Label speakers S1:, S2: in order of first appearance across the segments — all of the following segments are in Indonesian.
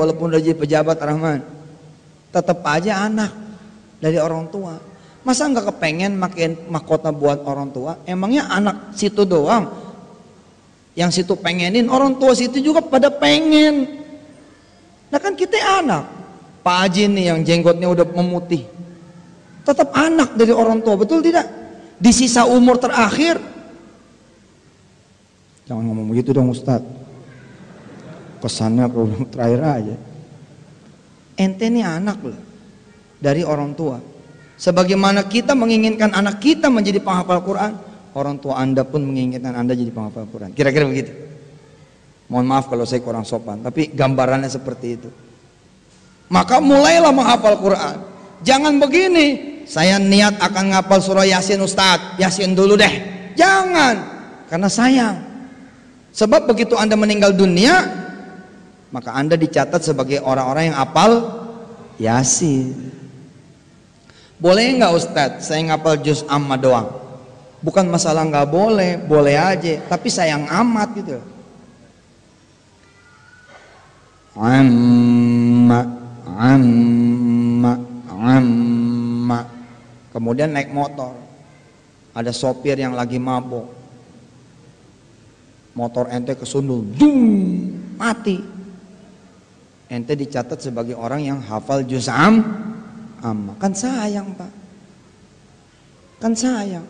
S1: walaupun udah jadi pejabat Rahman, tetap aja anak dari orang tua. Masa nggak kepengen makin mahkota buat orang tua? Emangnya anak situ doang yang situ pengenin, orang tua situ juga pada pengen. Nah kan kita anak. Pak Haji nih yang jenggotnya udah memutih, tetap anak dari orang tua, betul tidak? Di sisa umur terakhir, jangan ngomong begitu dong Ustadz, kesannya kalau terakhir aja. Ente nih anak loh dari orang tua. Sebagaimana kita menginginkan anak kita menjadi penghafal Quran, orang tua Anda pun menginginkan Anda jadi penghafal Quran. Kira-kira begitu. Mohon maaf kalau saya kurang sopan, tapi gambarannya seperti itu. Maka mulailah menghafal Quran. Jangan begini, saya niat akan ngapal surah Yasin Ustadz, Yasin dulu deh. Jangan, karena sayang. Sebab begitu Anda meninggal dunia, maka Anda dicatat sebagai orang-orang yang hafal Yasin. Boleh nggak Ustadz saya ngapal juz amma doang? Bukan masalah nggak boleh, boleh aja, tapi sayang amat gitu. Amma, amma. Kemudian naik motor, ada sopir yang lagi mabok, motor ente kesundul, dung, mati. Ente dicatat sebagai orang yang hafal juz amma. Kan sayang Pak, kan sayang.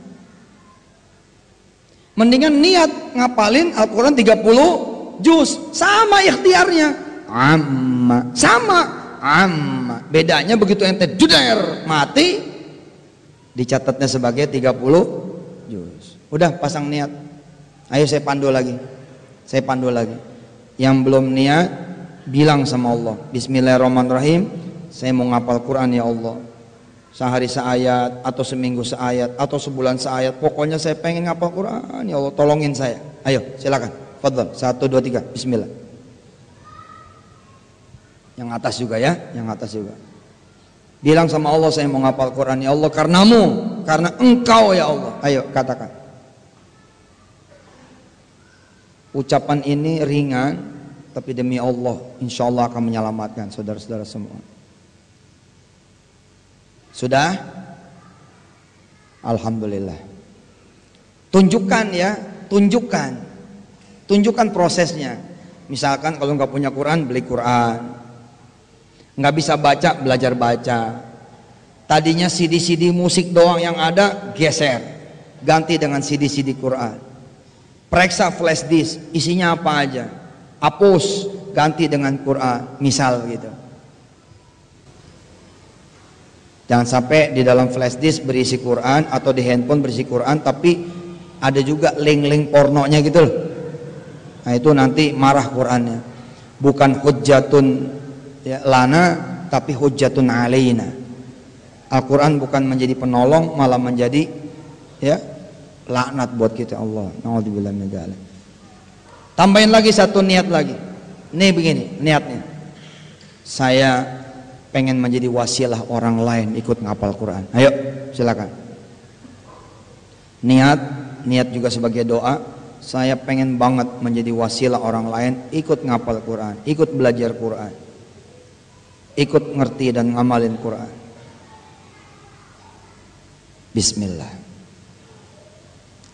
S1: Mendingan niat ngapalin Al-Quran 30 juz, sama ikhtiarnya. Amma, sama amma. Bedanya begitu ente juder mati, dicatatnya sebagai 30 juz. Udah pasang niat. Ayo saya pandu lagi. Saya pandu lagi. Yang belum niat bilang sama Allah, Bismillahirrahmanirrahim, saya mau ngapal Quran ya Allah. Sehari seayat atau seminggu seayat atau sebulan seayat, pokoknya saya pengen ngapal Quran ya Allah, tolongin saya. Ayo silakan. Fadhal. 1 2 3 bismillah. Yang atas juga ya, yang atas juga. Bilang sama Allah, saya mau ngapal Quran ya Allah karenamu, karena engkau ya Allah. Ayo katakan. Ucapan ini ringan, tapi demi Allah insya Allah akan menyelamatkan saudara-saudara semua. Sudah? Alhamdulillah. Tunjukkan ya, tunjukkan prosesnya. Misalkan kalau nggak punya Quran, beli Quran. Nggak bisa baca, belajar baca. Tadinya CD-CD musik doang yang ada, geser, ganti dengan CD-CD Quran. Periksa flash disk, isinya apa aja, hapus, ganti dengan Quran, misal gitu. Jangan sampai di dalam flash disk berisi Quran atau di handphone berisi Quran, tapi ada juga link-link pornonya gitu loh. Nah itu nanti marah Qurannya. Bukan hujjatun ya, lana, tapi hujjatun alaina. Al-Quran bukan menjadi penolong, malah menjadi ya laknat buat kita. Allah naudzubillah min dzalik. Tambahin lagi satu niat lagi. Nih begini niatnya, saya pengen menjadi wasilah orang lain ikut ngapal Quran. Ayo silakan. Niat juga sebagai doa. Saya pengen banget menjadi wasilah orang lain ikut ngapal Quran, ikut belajar Quran, ikut ngerti dan ngamalin Quran. Bismillah.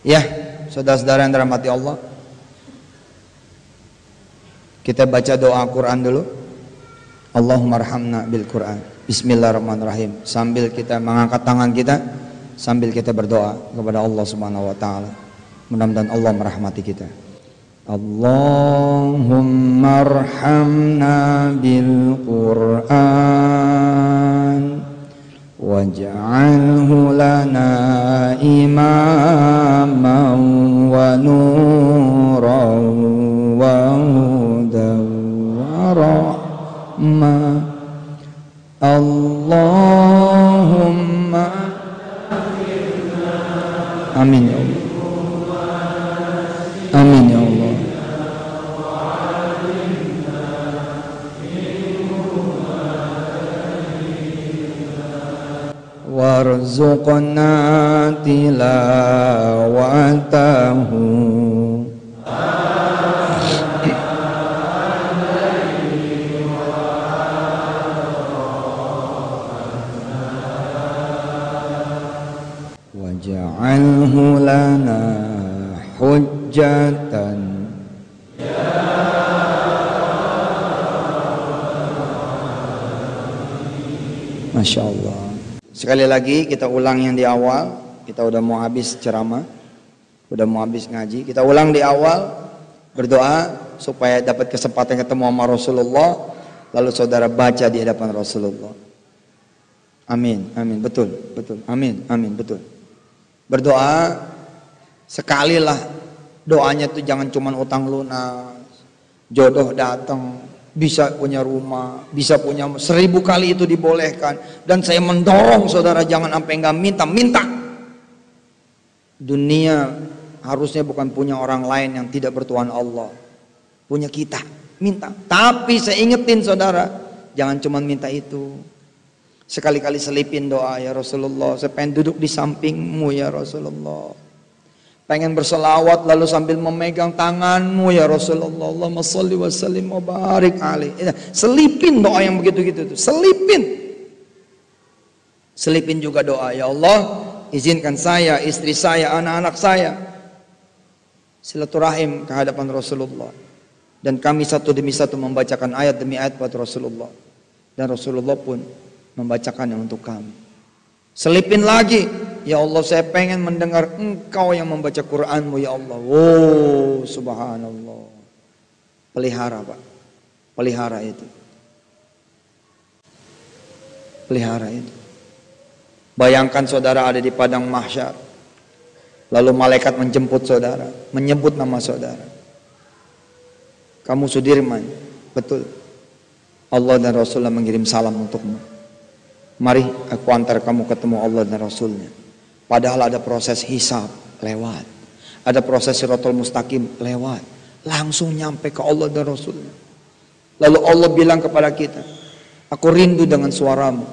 S1: Ya, saudara-saudara yang dirahmati Allah, kita baca doa Quran dulu. Allahumma arhamna bil Quran. Bismillahirrahmanirrahim. Sambil kita mengangkat tangan kita, sambil kita berdoa kepada Allah Subhanahu wa taala. Mudah-mudahan Allah merahmati kita. Allahumma arhamna bil Quran waj'alhu lana imaman wa nuran wa hudan wa rahmah. Allahumma amin ya Allah. Amin ya Allah. Warzuqna tilawatahu waj'alhu lana hujjatan. Masya Allah. Sekali lagi kita ulang yang di awal. Kita udah mau habis ceramah, udah mau habis ngaji. Kita ulang di awal, berdoa supaya dapat kesempatan ketemu sama Rasulullah. Lalu saudara baca di hadapan Rasulullah. Amin, amin, betul, betul. Amin, amin, betul. Berdoa sekali lah. Doanya tuh jangan cuma utang lunas, jodoh datang, bisa punya rumah, bisa punya 1000 kali itu dibolehkan. Dan saya mendorong saudara jangan sampai nggak minta. Dunia harusnya bukan punya orang lain yang tidak bertuhan Allah, punya kita. Minta. Tapi saya ingetin saudara, jangan cuma minta itu. Sekali-kali selipin doa, ya Rasulullah, saya pengen duduk di sampingmu ya Rasulullah. Pengen berselawat lalu sambil memegang tanganmu ya Rasulullah. Allahumma sholli wa sallim wa barik alaih. Selipin doa yang begitu-gitu tuh. Selipin juga doa, ya Allah, izinkan saya, istri saya, anak-anak saya silaturahim ke hadapan Rasulullah. Dan kami satu demi satu membacakan ayat demi ayat buat Rasulullah. Dan Rasulullah pun membacakannya untuk kami. Selipin lagi, ya Allah, saya pengen mendengar Engkau yang membaca Qur'anmu ya Allah. Oh, subhanallah. Pelihara Pak. Pelihara itu. Pelihara itu. Bayangkan saudara ada di padang mahsyar. Lalu malaikat menjemput saudara, menyebut nama saudara. Kamu Sudirman, betul. Allah dan Rasulullah mengirim salam untukmu. Mari aku antar kamu ketemu Allah dan Rasulnya. Padahal ada proses hisab, lewat. Ada proses Siratul Mustaqim, lewat. Langsung nyampe ke Allah dan Rasulnya. Lalu Allah bilang kepada kita, aku rindu dengan suaramu.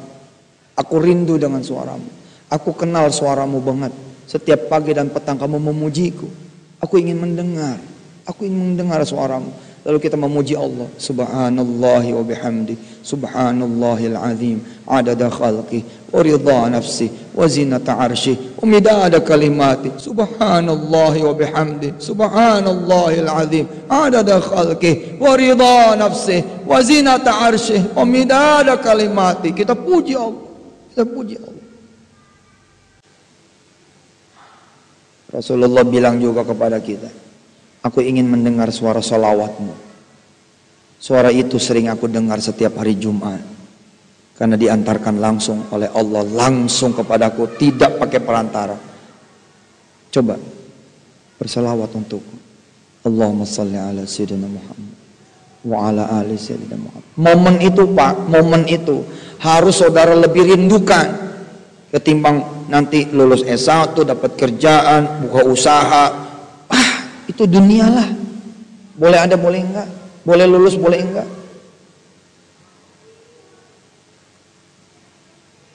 S1: Aku rindu dengan suaramu. Aku kenal suaramu banget. Setiap pagi dan petang kamu memujiku. Aku ingin mendengar. Aku ingin mendengar suaramu. Lalu kita memuji Allah. Subhanallahi wa bihamdi. Subhanallahil azim. Adada khalqi. Wa ridha nafsi. Wa zinata arshi. Wa midada kalimati. Subhanallahi wa bihamdi. Subhanallahil azim. Adada khalqi. Wa ridha nafsi. Wa zinata arshi. Wa midada kalimati. Kita puji Allah. Kita puji Allah. Rasulullah bilang juga kepada kita, aku ingin mendengar suara salawatmu. Suara itu sering aku dengar setiap hari Jumat. Karena diantarkan langsung oleh Allah, langsung kepadaku, tidak pakai perantara. Coba bersalawat untukku. Allahumma salli ala sayyidina Muhammad wa ala ali sayyidina Muhammad. Momen itu Pak, momen itu harus saudara lebih rindukan ketimbang nanti lulus S1, dapat kerjaan, buka usaha. Itu dunia lah. Boleh ada, boleh enggak. Boleh lulus, boleh enggak.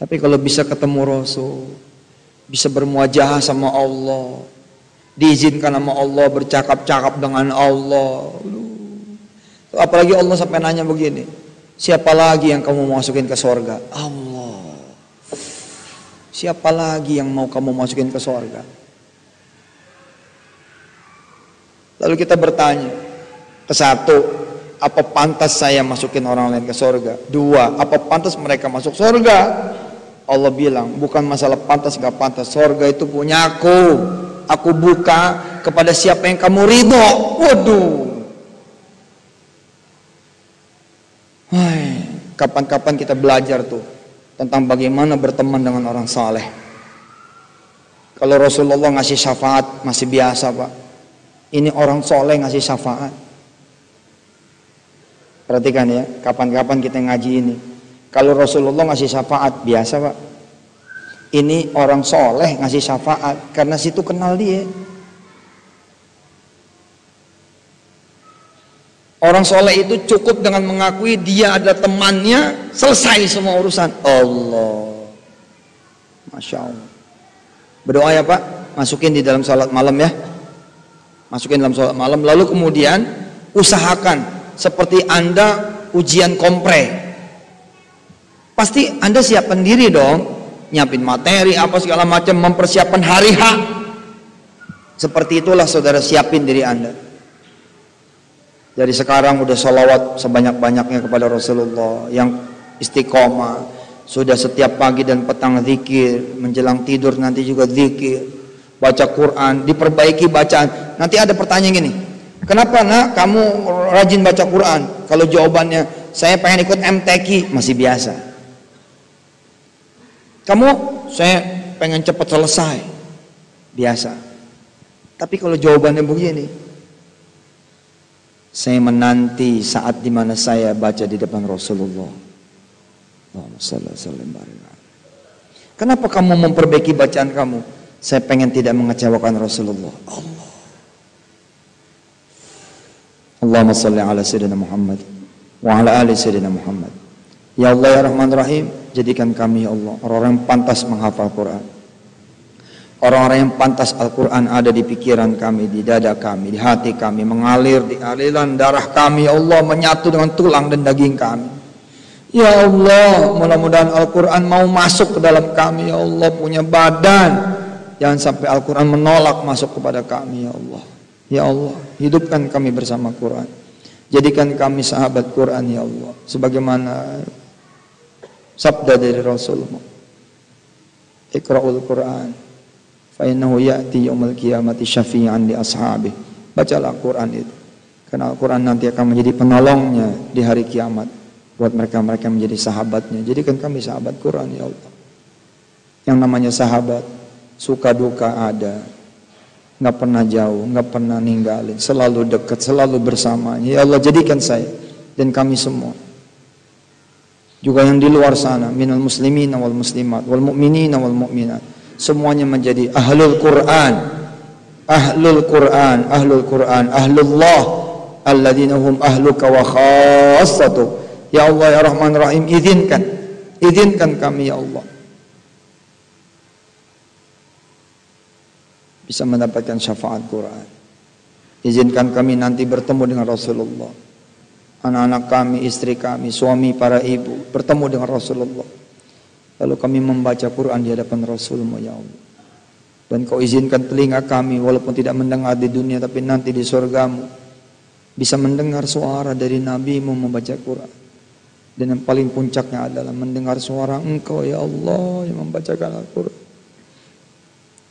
S1: Tapi kalau bisa ketemu Rasul, bisa bermuajahah sama Allah, diizinkan sama Allah, bercakap-cakap dengan Allah. Apalagi Allah sampai nanya begini, siapa lagi yang kamu masukin ke surga? Allah. Siapa lagi yang mau kamu masukin ke surga? Lalu kita bertanya, ke satu, apa pantas saya masukin orang lain ke surga? Dua, apa pantas mereka masuk surga? Allah bilang, bukan masalah pantas gak pantas, surga itu punya aku buka kepada siapa yang kamu ridho. Waduh, kapan-kapan kita belajar tuh tentang bagaimana berteman dengan orang saleh. Kalau Rasulullah ngasih syafaat masih biasa Pak, ini orang soleh ngasih syafaat. Perhatikan ya, kapan-kapan kita ngaji ini. Kalau Rasulullah ngasih syafaat biasa Pak, ini orang soleh ngasih syafaat karena situ kenal dia. Orang soleh itu cukup dengan mengakui dia ada temannya, selesai semua urusan. Allah, Masya Allah. Berdoa ya Pak, masukin di dalam salat malam ya. Masukin dalam salat malam, lalu kemudian usahakan seperti Anda ujian kompre. Pasti Anda siapkan diri dong. nyiapin materi apa segala macam, mempersiapkan hari H. Seperti itulah saudara siapin diri Anda. Dari sekarang udah sholawat sebanyak-banyaknya kepada Rasulullah, yang istiqomah, sudah setiap pagi dan petang zikir, menjelang tidur nanti juga zikir, baca Quran, diperbaiki bacaan. Nanti ada pertanyaan gini, kenapa nak kamu rajin baca Quran? Kalau jawabannya, saya pengen ikut MTQ, masih biasa. Kamu, saya pengen cepat selesai, biasa. Tapi kalau jawabannya begini, saya menanti saat dimana saya baca di depan Rasulullah. Kenapa kamu memperbaiki bacaan kamu? Saya pengen tidak mengecewakan Rasulullah. Allahumma salli ala Sayyidina Muhammad wa ala ali Sayyidina Muhammad. Ya Allah ya Rahman Rahim, jadikan kami ya Allah orang-orang yang pantas menghafal Quran. Orang-orang yang pantas Al-Quran ada di pikiran kami, di dada kami, di hati kami, mengalir di aliran darah kami, ya Allah, menyatu dengan tulang dan daging kami. Ya Allah, mudah-mudahan Al-Quran mau masuk ke dalam kami, ya Allah, punya badan. Jangan sampai Al-Quran menolak masuk kepada kami, ya Allah. Ya Allah, hidupkan kami bersama Quran. Jadikan kami sahabat Quran, ya Allah. Sebagaimana sabda dari Rasulullah, Iqra'ul Quran fa innahu ya'ti yaumil qiyamati syafi'an li ashabi. Bacalah Quran itu, karena Al-Quran nanti akan menjadi penolongnya di hari kiamat buat mereka-mereka menjadi sahabatnya. Jadikan kami sahabat Quran, ya Allah. Yang namanya sahabat, suka duka ada, nggak pernah jauh, nggak pernah ninggalin, selalu dekat, selalu bersamanya. Ya Allah, jadikan saya dan kami semua, juga yang di luar sana, minal muslimin wal muslimat wal mu'minin wal mu'minat, semuanya menjadi ahlul Quran, ahlul Quran, ahlul Quran, ahlullah alladzina hum ahluka wa khassatu. Ya Allah ya Rahman Rahim, izinkan kami ya Allah bisa mendapatkan syafaat Quran. Izinkan kami nanti bertemu dengan Rasulullah, anak-anak kami, istri kami, suami, para ibu bertemu dengan Rasulullah. Lalu kami membaca Quran di hadapan Rasulmu ya Allah. Dan kau izinkan telinga kami walaupun tidak mendengar di dunia, tapi nanti di surgamu bisa mendengar suara dari Nabimu membaca Quran. Dan yang paling puncaknya adalah mendengar suara Engkau ya Allah yang membacakan Al-Quran.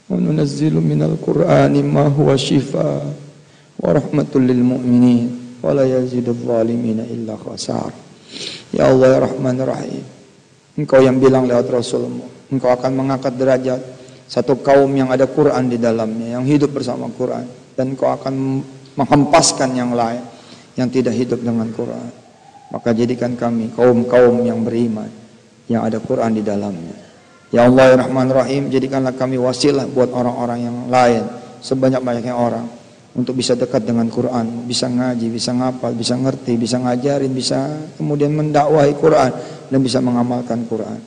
S1: Wa nunazzilu minal Qur'ani ma huwa shifaa wa rahmatul lil mu'minin wa la yazidul zalimina illa khasar. Ya Allah ya Rahman Rahim, Engkau yang bilang lewat Rasulmu, Engkau akan mengangkat derajat satu kaum yang ada Quran di dalamnya, yang hidup bersama Quran, dan Engkau akan menghempaskan yang lain yang tidak hidup dengan Quran. Maka jadikan kami kaum-kaum yang beriman, yang ada Quran di dalamnya. Ya Allah ya Rahman Rahim, jadikanlah kami wasilah buat orang-orang yang lain, sebanyak-banyaknya orang, untuk bisa dekat dengan Quran, bisa ngaji, bisa ngapal, bisa ngerti, bisa ngajarin, bisa kemudian mendakwahi Quran, dan bisa mengamalkan Quran.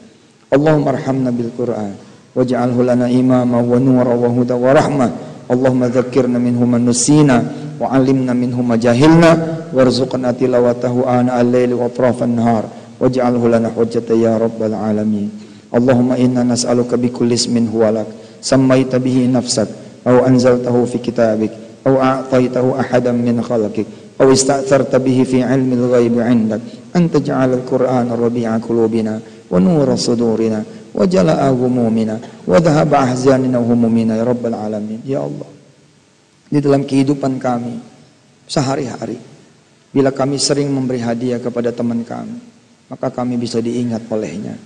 S1: Allahumma arhamna bil Quran waj'alhu lana imama wa nura wa huda wa rahmah. Allahumma dzakkirna minhu man nusina wa 'allimna minhu ma jahilna warzuqna tilawatahu ana al-laili wa atrafan nahar waj'alhu lana hujjatan ya rabbal alamin. Allahumma inna nas'aluka bi kulli ismin huwa lak sammaita bihi nafsak aw anzaltahu fi kitabik aw a'taytahu ahadan min khalqik aw ista'tharta bihi fi 'ilmi al-ghaib 'indak an taj'ala al-Qur'ana rabi'a qulubina wa nura sudurina wa jala'a ghumumina wa dhahaba ahzanina wa humumina ya rabbal alamin. Ya Allah, di dalam kehidupan kami sehari-hari, bila kami sering memberi hadiah kepada teman kami, maka kami bisa diingat olehnya.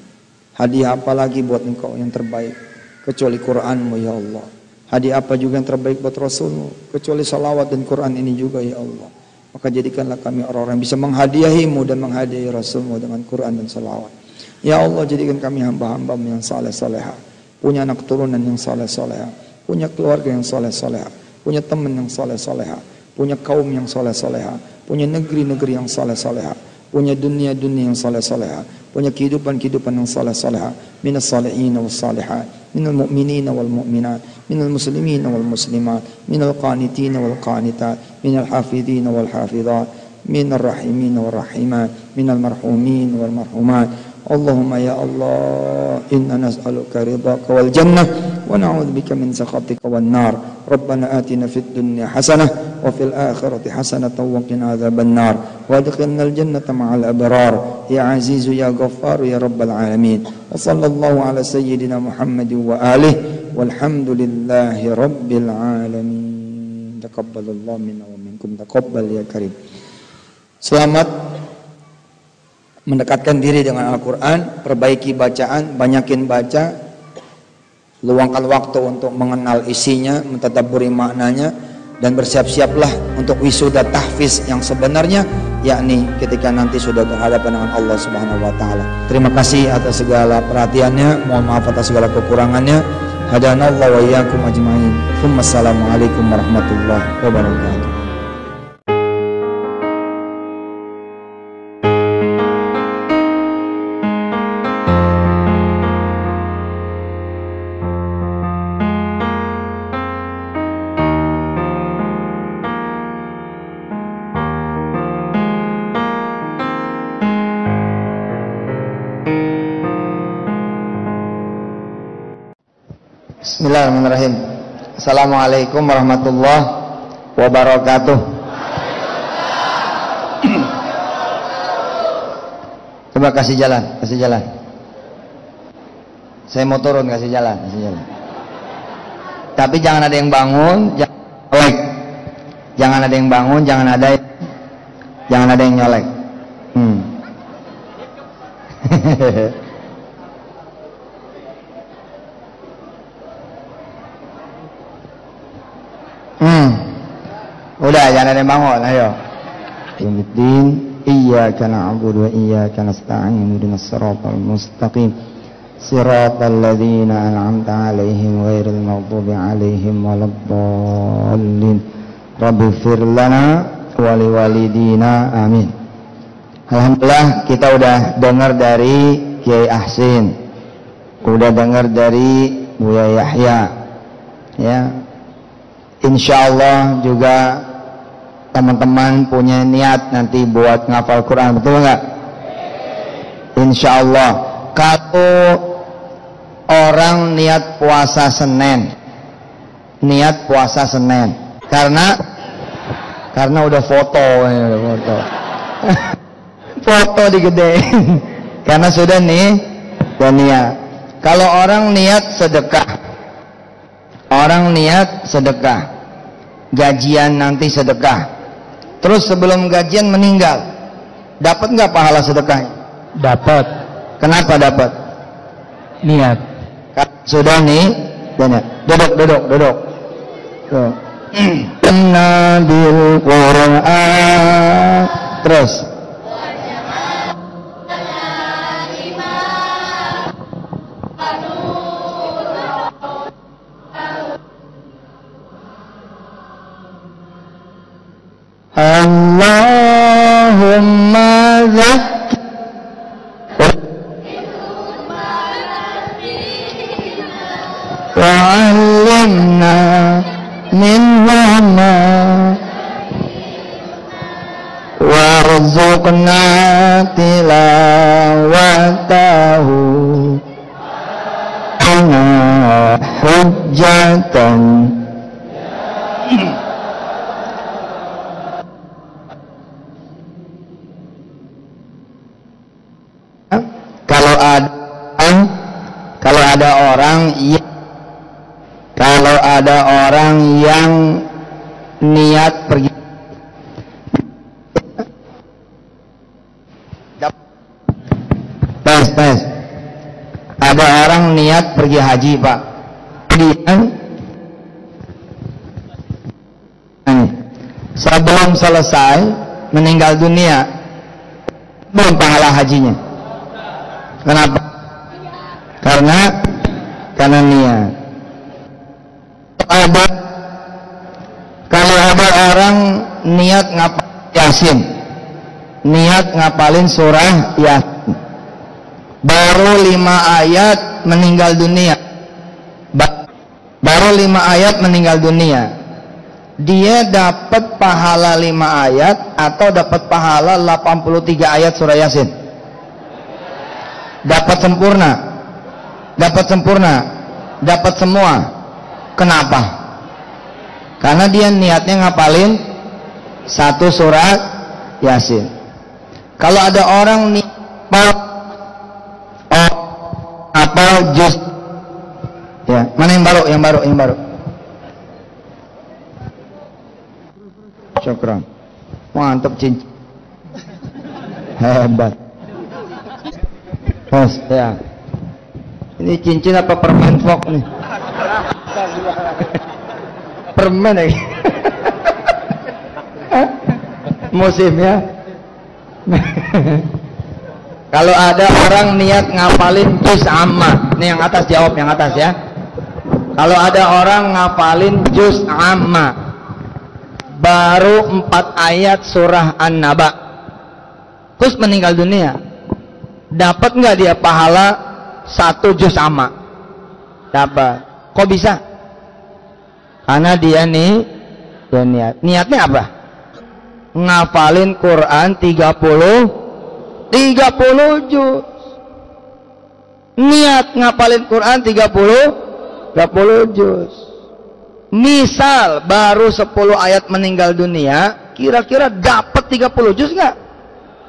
S1: Hadiah apa lagi buat Engkau yang terbaik kecuali Quranmu ya Allah. Hadiah apa juga yang terbaik buat Rasulmu kecuali salawat dan Quran ini juga ya Allah. Maka jadikanlah kami orang-orang yang bisa menghadiahimu dan menghadiahi Rasulmu dengan Quran dan salawat. Ya Allah, jadikan kami hamba-hambamu yang saleh-salehah, punya anak turunan yang saleh-salehah, punya keluarga yang saleh-salehah, punya teman yang saleh-salehah, punya kaum yang saleh-salehah, punya negeri-negeri yang saleh-salehah, punya dunia-dunia yang saleh-salehah, punya kehidupan-kehidupan yang saleh-salehah, minas salihin was salihat, minal mu'minin wal mu'minat, minal muslimin wal muslimat, minal qanitin wal qanitat, minal hafidhin wal hafidhat, minal rahimin wal rahimat, minal marhumin wal marhumat, Allahumma ya Allah, inna nas'aluka ridhaka wal jannah wa na'udzubika min sakhatika wan nar. Rabbana atina fid dunya hasanah wa fil akhirati hasanatan wa qina adzaban nar. Wa adkhilnal jannata ma'al abrar. Ya azizu ya ghaffar ya rabbal alamin. Wa sallallahu ala sayyidina Muhammadin wa alihi walhamdulillahi rabbil alamin. Taqabbalallahu minna wa minkum taqabbal ya karim. Selamat mendekatkan diri dengan Al-Quran, perbaiki bacaan, banyakin baca, luangkan waktu untuk mengenal isinya, mentadabburi maknanya, dan bersiap-siaplah untuk wisuda tahfiz yang sebenarnya, yakni ketika nanti sudah berhadapan dengan Allah Subhanahu wa taala. Terima kasih atas segala perhatiannya, mohon maaf atas segala kekurangannya. Hadanallahu wa iyyakum ajmain. Wassalamualaikum warahmatullahi wabarakatuh. Bismillahirrahmanirrahim. Assalamualaikum warahmatullahi wabarakatuh. Coba kasih jalan, kasih jalan. Saya mau turun, kasih jalan, kasih jalan. Tapi jangan ada yang bangun, jangan nyolek. Jangan ada yang bangun, jangan ada yang nyolek. Udah, jangan ada yang bangun, ayo. Yaumiddin, iyyaka na'budu wa iyyaka nasta'in, ihdinas siratal mustaqim, siratal ladzina an'amta 'alaihim ghairil maghdubi 'alaihim waladdallin. Rabbighfir lana wa liwalidina, amin. Alhamdulillah, kita udah dengar dari Kiai Ahsin, udah dengar dari Buya Yahya, ya. Insyaallah juga teman-teman punya niat nanti buat ngafal Quran, betul nggak? Insyaallah. Kalau orang niat puasa Senin, karena udah foto, foto digedein, karena sudah nih dan niat. Kalau orang niat sedekah, gajian nanti sedekah, terus sebelum gajian meninggal, dapat nggak pahala sedekahnya?
S2: Dapat.
S1: Kenapa dapat?
S2: Niat.
S1: Sudah nih, dan duduk. Nabil Quran, terus. Allahumma zakki wa 'allimna minhu ma warzuqna tilawatahu ana hujjatan. Kalau ada orang yang niat pergi, ada orang niat pergi haji, Pak. Sebelum selesai meninggal dunia, belum pahala hajinya. Kenapa? Karena niat. Kalau ada orang niat ngapalin Yasin, niat ngapalin surah Yasin, baru 5 ayat meninggal dunia, dia dapat pahala 5 ayat atau dapat pahala 83 ayat surah Yasin? dapat sempurna, dapat sempurna, dapat semua. Kenapa? Karena dia niatnya ngapalin satu surat Yasin. Kalau ada orang nih apa juz ya, mana yang baru, yang baru. Syukran. Mantap cincin. Hebat. Bos, ya. Ini cincin apa permen fok nih? Permen lagi. Musimnya. Kalau ada orang niat ngapalin juz amma, nih yang atas jawab, yang atas ya. Kalau ada orang ngapalin juz amma, baru 4 ayat surah An-Naba, terus meninggal dunia, dapat nggak dia pahala 1 juz amma? Dapat. Kok bisa? Karena dia nih, dia niatnya apa? Ngapalin Quran 30 juz. Niat ngapalin Quran 30 juz. Misal baru 10 ayat meninggal dunia, kira-kira dapat 30 juz nggak?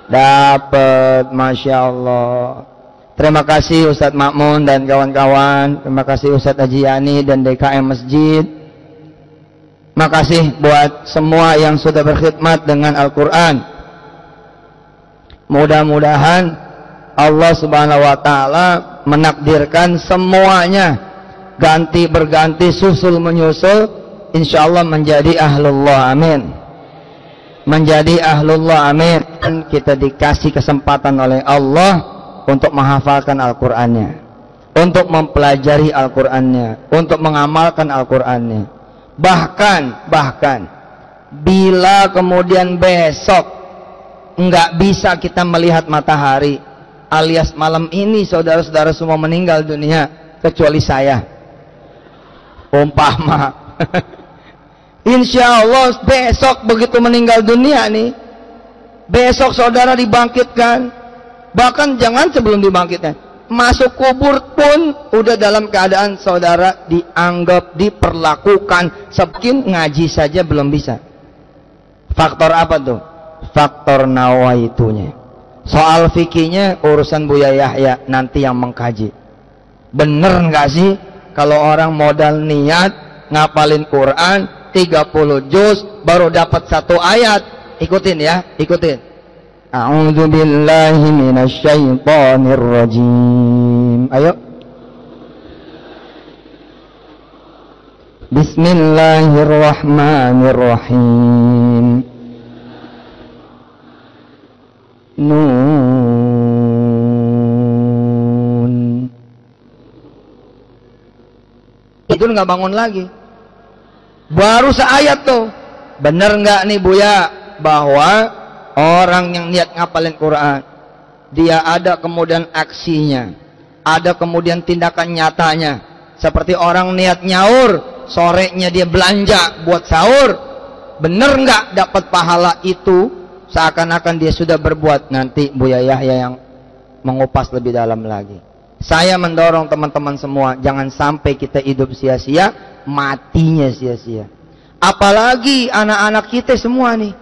S1: Dapat, Masya Allah. Terima kasih Ustadz Makmun dan kawan-kawan. Terima kasih Ustadz Haji Yani dan DKM Masjid. Makasih buat semua yang sudah berkhidmat dengan Al-Quran. Mudah-mudahan Allah Subhanahu wa Ta'ala menakdirkan semuanya ganti berganti, susul menyusul, insya Allah menjadi ahlullah, amin. Menjadi ahlullah, amin. Dan kita dikasih kesempatan oleh Allah untuk menghafalkan Al-Qur'annya, untuk mempelajari Al-Qur'annya, untuk mengamalkan Al-Qur'annya. Bahkan bila kemudian besok nggak bisa kita melihat matahari, alias malam ini saudara-saudara semua meninggal dunia kecuali saya, umpama insya Allah besok begitu meninggal dunia nih, besok saudara dibangkitkan, bahkan jangan sebelum dibangkitkan, masuk kubur pun udah dalam keadaan saudara dianggap, diperlakukan seperti ngaji saja belum bisa. Faktor apa tuh? Faktor nawaitunya. Soal fikihnya urusan Buya Yahya nanti yang mengkaji. Bener nggak sih kalau orang modal niat ngapalin Quran 30 juz baru dapat 1 ayat? Ikutin ya, ikutin. A'udzu billahi minasyaitonir rajim. Ayo. Bismillahirrahmanirrahim. Nun. Itu nggak bangun lagi. Baru seayat tuh. Bener nggak nih Buya bahwa orang yang niat ngapalin Quran, dia ada kemudian aksinya, ada kemudian tindakan nyatanya. Seperti orang niat nyaur, sorenya dia belanja buat sahur, bener nggak dapat pahala itu? Seakan-akan dia sudah berbuat. Nanti Buya Yahya yang mengupas lebih dalam lagi. Saya mendorong teman-teman semua, jangan sampai kita hidup sia-sia, matinya sia-sia. Apalagi anak-anak kita semua nih,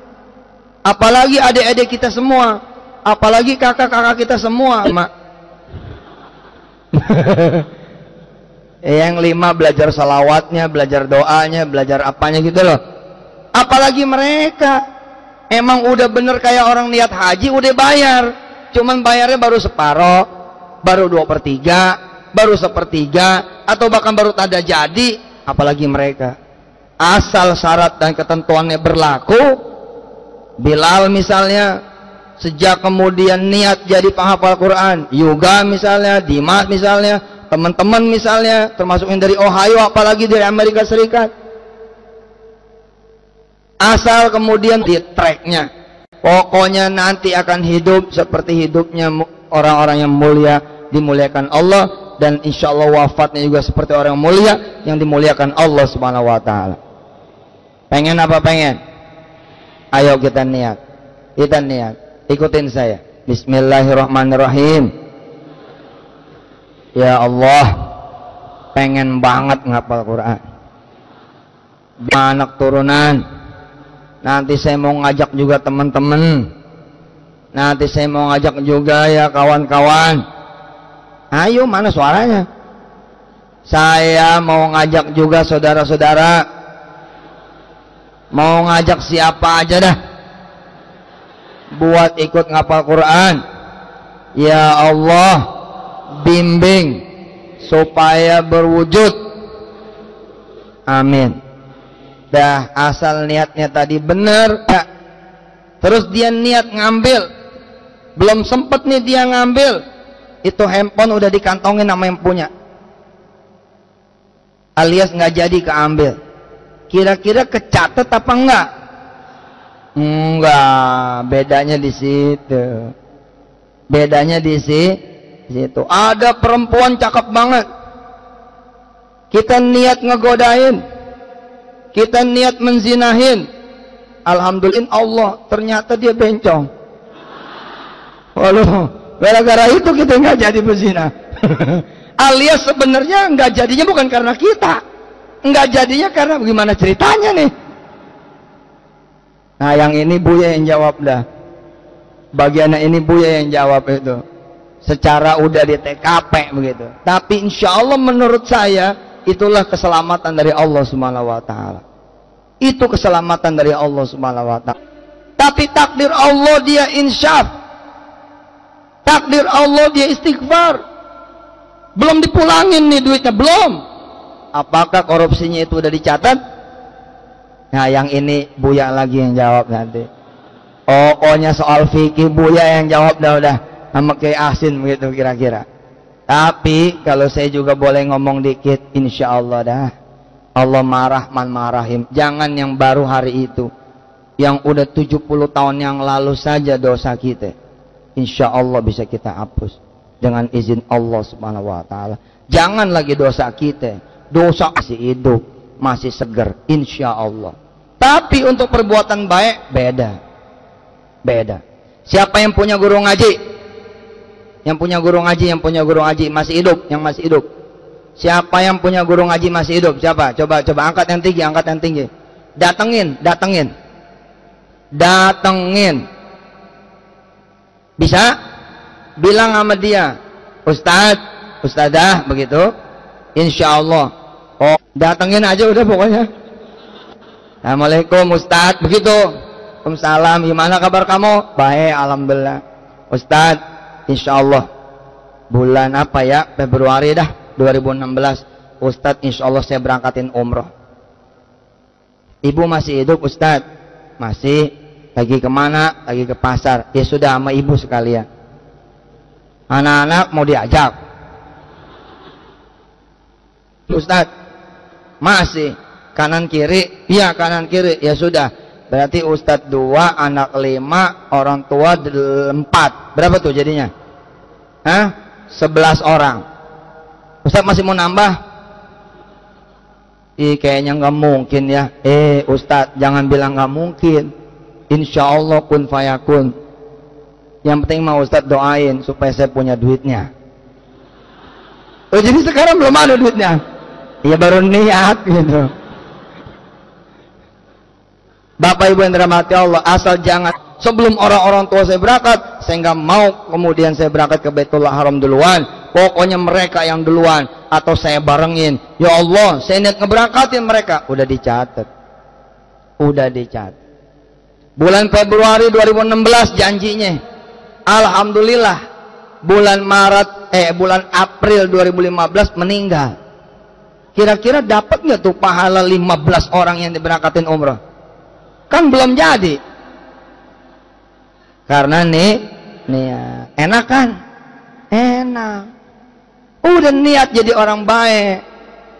S1: apalagi adik-adik kita semua, apalagi kakak-kakak kita semua, Mak. Yang 5 belajar salawatnya, belajar doanya, belajar apanya gitu loh. Apalagi mereka emang udah bener kayak orang niat haji, udah bayar, cuman bayarnya baru separoh, baru 2/3, baru 1/3, atau bahkan baru tada jadi. Apalagi mereka, asal syarat dan ketentuannya berlaku. Bilal misalnya sejak kemudian niat jadi penghafal Quran, Yuga misalnya, Dimas misalnya, teman-teman misalnya, termasuk yang dari Ohio, apalagi dari Amerika Serikat, asal kemudian di tracknya, pokoknya nanti akan hidup seperti hidupnya orang-orang yang mulia, dimuliakan Allah, dan insya Allah wafatnya juga seperti orang mulia yang dimuliakan Allah Subhanahu wa Ta'ala. Pengen apa pengen? Ayo kita niat, ikutin saya. Bismillahirrahmanirrahim. Ya Allah, pengen banget ngapal Quran. Anak turunan. Nanti saya mau ngajak juga teman-teman. Nanti saya mau ngajak juga ya kawan-kawan. Ayo, mana suaranya? Saya mau ngajak juga saudara-saudara. Mau ngajak siapa aja dah buat ikut ngapal Quran. Ya Allah, bimbing supaya berwujud. Amin. Dah, asal niatnya tadi bener ya. Terus dia niat ngambil, belum sempet nih dia ngambil, itu handphone udah dikantongin sama yang punya, alias nggak jadi keambil. Kira-kira kecatat apa enggak? Enggak, bedanya di situ. Bedanya di situ. Ada perempuan cakep banget, kita niat ngegodain, kita niat menzinahin, alhamdulillah Allah, ternyata dia bencong. Waduh, gara-gara itu kita nggak jadi berzina. Alias sebenarnya nggak jadinya bukan karena kita, nggak jadinya karena gimana ceritanya nih. Nah, yang ini Buya yang jawab dah. Bagian ini Buya yang jawab itu. Secara udah di TKP begitu. Tapi insya Allah menurut saya itulah keselamatan dari Allah Subhanahu wa taala. Itu keselamatan dari Allah Subhanahu wa taala. Tapi takdir Allah dia insyaf. Takdir Allah dia istighfar. Belum dipulangin nih duitnya, belum. Apakah korupsinya itu udah dicatat? Nah, yang ini Buya lagi yang jawab nanti. Pokoknya soal fikih Buya yang jawab dah udah. Sama kayak asin begitu kira-kira. Tapi kalau saya juga boleh ngomong dikit, insya Allah dah. Allah marahman marahim. Jangan yang baru hari itu, yang udah 70 tahun yang lalu saja dosa kita, insya Allah bisa kita hapus dengan izin Allah Subhanahu wa taala. Jangan lagi dosa kita, dosa masih hidup, masih segar, insya Allah. Tapi untuk perbuatan baik beda. Siapa yang punya guru ngaji? Yang punya guru ngaji masih hidup, yang masih hidup. Siapa yang punya guru ngaji masih hidup? Siapa? Coba angkat yang tinggi, Datengin. Bisa? Bilang sama dia, Ustadzah begitu. Insya Allah. Oh, datengin aja udah pokoknya. Assalamualaikum Ustadz, begitu. Waalaikumsalam, gimana kabar kamu? Baik, alhamdulillah. Ustadz, insya Allah bulan apa ya, Februari dah 2016, Ustadz insya Allah saya berangkatin umroh. Ibu masih hidup Ustadz? Masih. Lagi kemana? Lagi ke pasar. Ya sudah, sama ibu sekalian. Anak-anak mau diajak? Ustadz? Masih. Kanan kiri? Iya kanan kiri. Ya sudah, berarti Ustadz 2, anak 5, orang tua 4. Berapa tuh jadinya? 11 orang. Ustadz masih mau nambah? Kayaknya nggak mungkin ya. Ustadz jangan bilang nggak mungkin. Insya Allah kun fayakun. Yang penting mau Ustadz doain supaya saya punya duitnya. Oh, jadi sekarang belum ada duitnya? Ya baru niat gitu. Bapak Ibu yang dirahmati Allah, asal jangan sebelum orang-orang tua saya berangkat, saya nggak mau kemudian saya berangkat ke Baitullah Haram duluan. Pokoknya mereka yang duluan atau saya barengin. Ya Allah, saya niat ngeberangkatin mereka. Udah dicatat. Bulan Februari 2016 janjinya. Alhamdulillah bulan April 2015 meninggal. Kira-kira dapat nggak tuh pahala 15 orang yang diberangkatin umrah? Kan belum jadi. Karena nih enak kan? Enak. Udah niat jadi orang baik,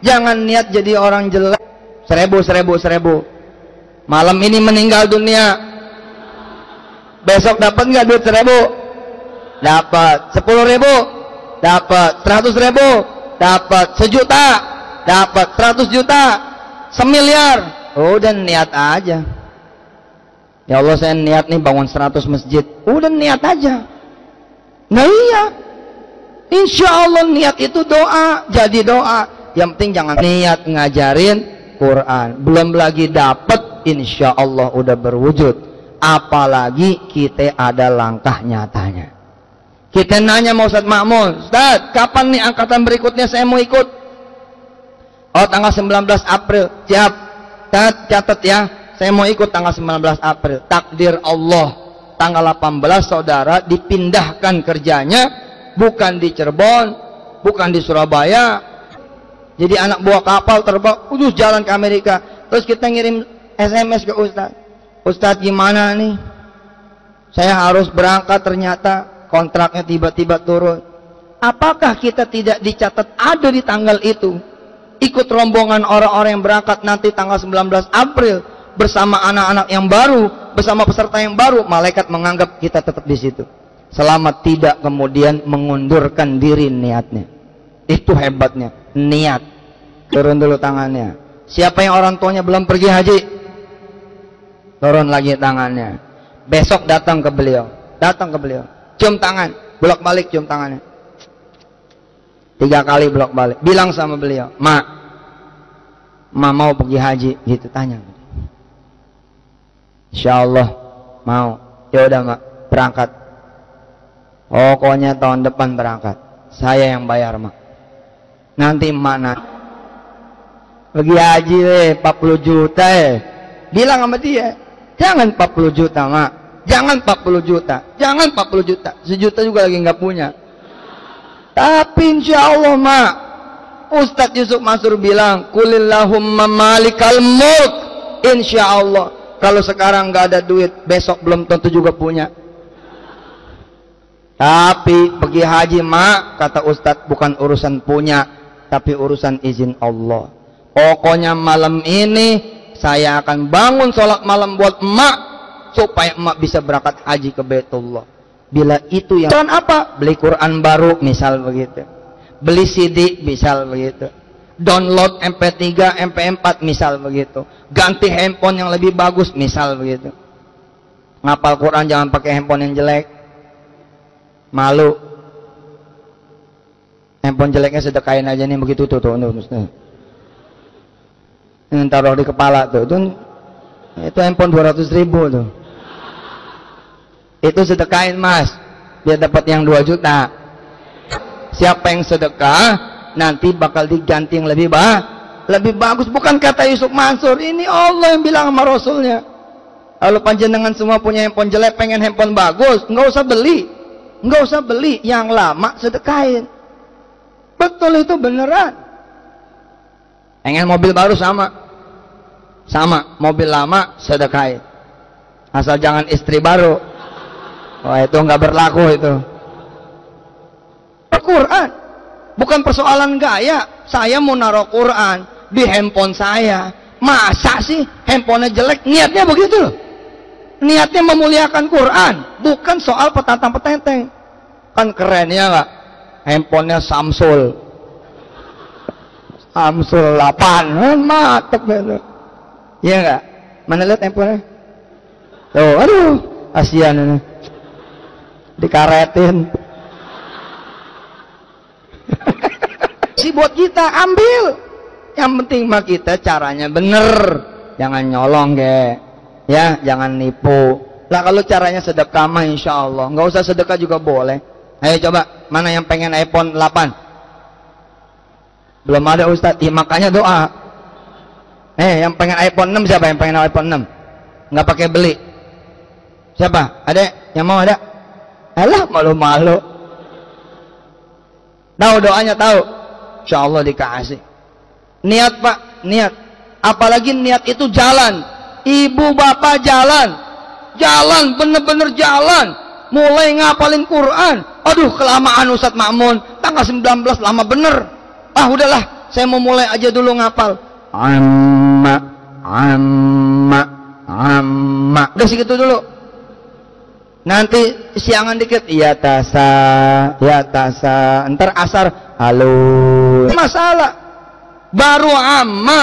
S1: jangan niat jadi orang jelek. 1000. Malam ini meninggal dunia, besok dapat nggak duit 1000? Dapat. 10.000? Dapat. 100.000? Dapat. 1.000.000? Dapat. 100 juta? 1 miliar? Udah niat aja. Ya Allah, saya niat nih bangun 100 masjid. Udah niat aja. Nah iya, Insya Allah niat itu doa, jadi doa. Yang penting jangan niat ngajarin Quran, belum lagi dapat, insya Allah udah berwujud. Apalagi kita ada langkah nyatanya. Kita nanya sama Ustadz Ma'mun, Ustadz kapan nih angkatan berikutnya saya mau ikut? Oh, tanggal 19 April. Siap, catat ya, saya mau ikut tanggal 19 April. Takdir Allah, tanggal 18 saudara dipindahkan kerjanya, bukan di Cirebon, bukan di Surabaya, jadi anak buah kapal terbang kudus jalan ke Amerika. Terus kita ngirim SMS ke Ustadz, Ustadz gimana nih, saya harus berangkat, ternyata kontraknya tiba-tiba turun. Apakah kita tidak dicatat ada di tanggal itu, ikut rombongan orang-orang yang berangkat nanti tanggal 19 April bersama anak-anak yang baru, bersama peserta yang baru? Malaikat menganggap kita tetap di situ, selama tidak kemudian mengundurkan diri niatnya. Itu hebatnya niat. Turun dulu tangannya. Siapa yang orang tuanya belum pergi haji? Turun lagi tangannya. Besok datang ke beliau, cium tangan, bolak-balik cium tangannya 3 kali bolak-balik. Bilang sama beliau, Ma mau pergi haji gitu, tanya. Insya Allah mau. Ya udah Mak, berangkat. Pokoknya tahun depan berangkat, saya yang bayar Mak. Nanti mana pergi haji 40 juta bilang sama dia, jangan 40 juta Mak, jangan 40 juta, jangan 40 juta, 1 juta juga lagi nggak punya. Tapi insya Allah Mak, Ustadz Yusuf Mansur bilang, Qulillahumma malikal mulk. Insya Allah kalau sekarang nggak ada duit, besok belum tentu juga punya. Tapi pergi haji Mak, kata Ustadz, bukan urusan punya, tapi urusan izin Allah. Pokoknya malam ini saya akan bangun sholat malam buat emak, supaya emak bisa berangkat haji ke Baitullah. Bila itu yang apa? Beli Quran baru misal begitu, beli CD misal begitu, download MP3, MP4 misal begitu, ganti handphone yang lebih bagus misal begitu. Ngapal Quran jangan pakai handphone yang jelek, malu. Handphone jeleknya sedekahin aja nih, begitu tuh ini taruh di kepala tuh, itu handphone 200.000 tuh, itu sedekahin Mas, biar dapat yang 2 juta. Siapa yang sedekah nanti bakal diganti yang lebih bagus. Bukan kata Yusuf Mansur, ini Allah yang bilang sama Rasulnya. Kalau panjenengan semua punya handphone jelek, pengen handphone bagus, nggak usah beli, yang lama sedekahin. Betul, itu beneran. Pengen mobil baru sama mobil lama sedekahin, asal jangan istri baru. Wah, itu nggak berlaku itu. Quran bukan persoalan gaya. Saya mau naruh Quran di handphone saya, masa sih handphonenya jelek? Niatnya begitu loh, niatnya memuliakan Quran, bukan soal petantang-petenteng. Kan keren ya nggak? Handphonenya Samsung 8, mantep itu. Iya nggak? Mana lihat handphonenya? Tuh, aduh, kasihan ini, dikaretin. Si buat kita ambil, yang penting mah kita caranya bener, jangan nyolong ya, jangan nipu. Lah kalau caranya sedekah mah insya Allah, nggak usah sedekah juga boleh. Ayo coba, mana yang pengen iPhone 8? Belum ada Ustadz, ya, makanya doa. Yang pengen iPhone 6 siapa? Yang pengen iPhone 6 nggak pakai beli siapa? Ada yang mau? Ada? Alah, malu-malu. Tahu doanya, tahu? Insya Allah dikasih. Niat Pak, niat. Apalagi niat itu jalan. Ibu bapak jalan, bener-bener jalan, mulai ngapalin Quran. Aduh, kelamaan Ustadz Ma'mun, tanggal 19 lama bener. Ah udahlah, saya mau mulai aja dulu ngapal. Amma. Udah segitu dulu. Nanti siangan dikit, ya tasa. Ntar asar, halo. Masalah. Baru amma,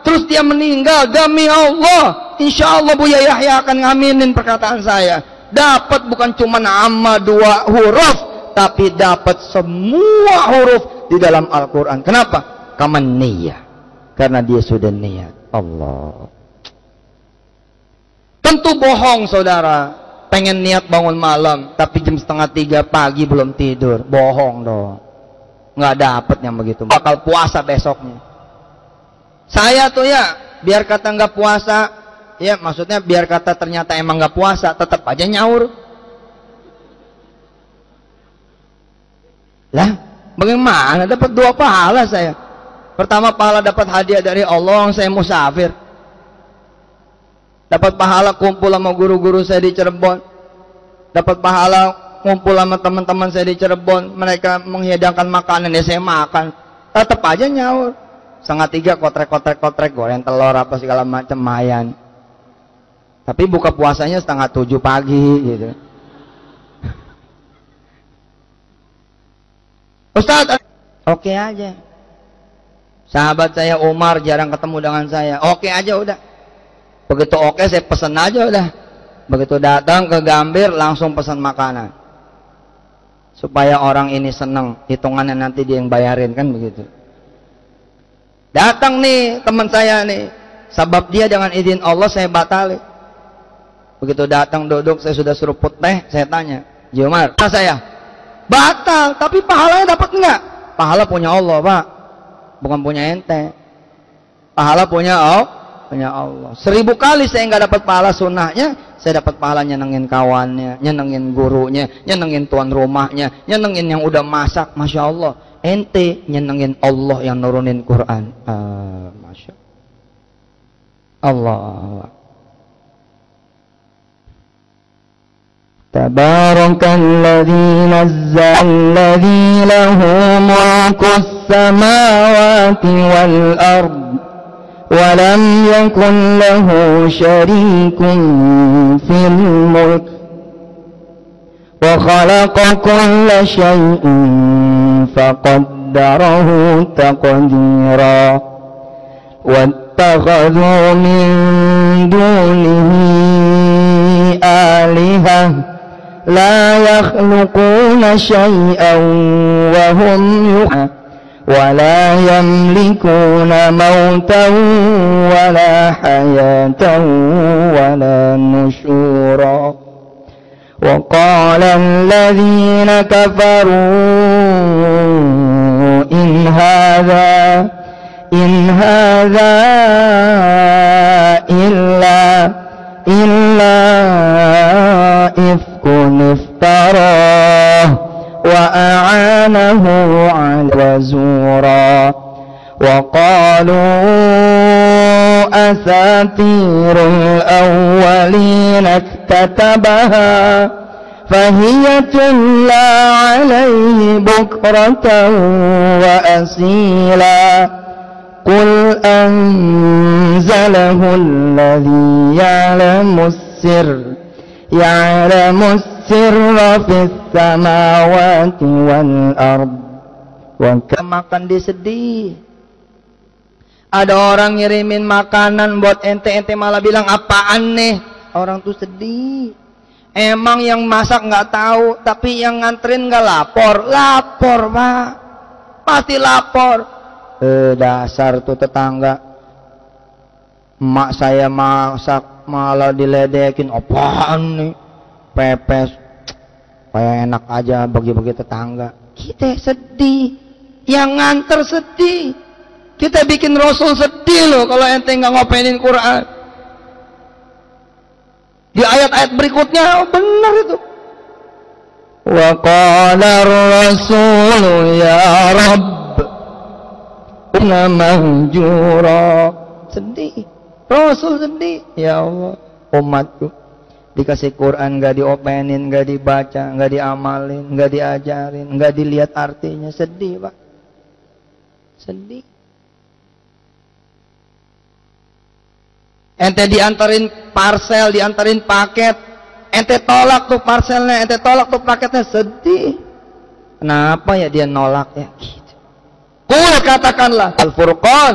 S1: terus dia meninggal, demi Allah, insya Allah Buya Yahya akan ngaminin perkataan saya. Dapat bukan cuma amma 2 huruf, tapi dapat semua huruf di dalam Al-Quran. Kenapa? Kaman niyah, karena dia sudah niat. Allah. Tentu bohong saudara, pengen niat bangun malam tapi jam 2:30 pagi belum tidur, bohong dong, nggak dapet yang begitu. Bakal puasa besoknya. Saya tuh ya, biar kata nggak puasa, ya maksudnya biar kata ternyata emang nggak puasa, tetap aja nyaur. Lah, bagaimana dapat 2 pahala saya? Pertama, pahala dapat hadiah dari Allah, saya musafir. Dapat pahala kumpul sama guru-guru saya di Cirebon. Dapat pahala kumpul sama teman-teman saya di Cirebon. Mereka menghidangkan makanan, ya saya makan. Tetap aja nyaur. 2:30 kotrek goreng telur apa segala macam mayan. Tapi buka puasanya 6:30 pagi gitu. Ustaz, oke aja. Sahabat saya Umar jarang ketemu dengan saya. Oke aja udah. Begitu oke saya pesan aja udah. Begitu datang ke Gambir langsung pesan makanan. Supaya orang ini senang, hitungannya nanti dia yang bayarin, kan begitu. Datang nih teman saya nih, sebab dia dengan izin Allah saya batalin. Begitu datang duduk, saya sudah seruput teh, saya tanya, Jumar, saya batal, tapi pahalanya dapat enggak? Pahala punya Allah, Pak, bukan punya ente. Pahala punya Allah. 1000 kali saya nggak dapat pahala sunnahnya, saya dapat pahala nyenengin kawannya, nyenengin gurunya, nyenengin tuan rumahnya, nyenengin yang udah masak. Masya Allah, ente nyenengin Allah yang nurunin Quran. Masya Allah. Tabarakalladzi nazzalladzi lahu mulkus samawati wal ard ولم يكن له شريك في الملك وخلق كل شيء فقدره تقديرا واتخذوا من دونه آلهة لا يخلقون شيئا وهم يخلقون ولا يملكون موتا ولا حياة ولا نشورا وقال الذين كفروا إن هذا إلا إفك افتراه وأعانه على زورا وقالوا أساطير الأولين اكتتبها فهي تملى عليه بكرة وأصيلا قل أنزله الذي يعلم السر في السماوات والأرض. Makan dia sedih. Ada orang ngirimin makanan buat ente malah bilang apaan nih. Orang tuh sedih. Emang yang masak nggak tahu, tapi yang nganterin nggak lapor. Lapor, Pak, pasti lapor. Dasar tuh tetangga. Emak saya masak malah diledekin. Apaan nih? Pepes. Kayak enak aja bagi-bagi tetangga. Kita sedih, yang nganter sedih. Kita bikin Rasul sedih loh kalau ente nggak ngopenin Quran. Di ayat-ayat berikutnya benar itu. Wa qala ar-rasul ya Rabb inna mahjura. Sedih, Rasul sedih. Ya Allah, umatku dikasih Quran nggak diopenin, nggak dibaca, nggak diamalin, nggak diajarin, nggak dilihat artinya, sedih Pak, sedih. Ente diantarin parcel, diantarin paket, ente tolak tuh parcelnya, ente tolak tuh paketnya, sedih. Kenapa ya dia nolak ya? Gitu. Kul katakanlah Al-Furqan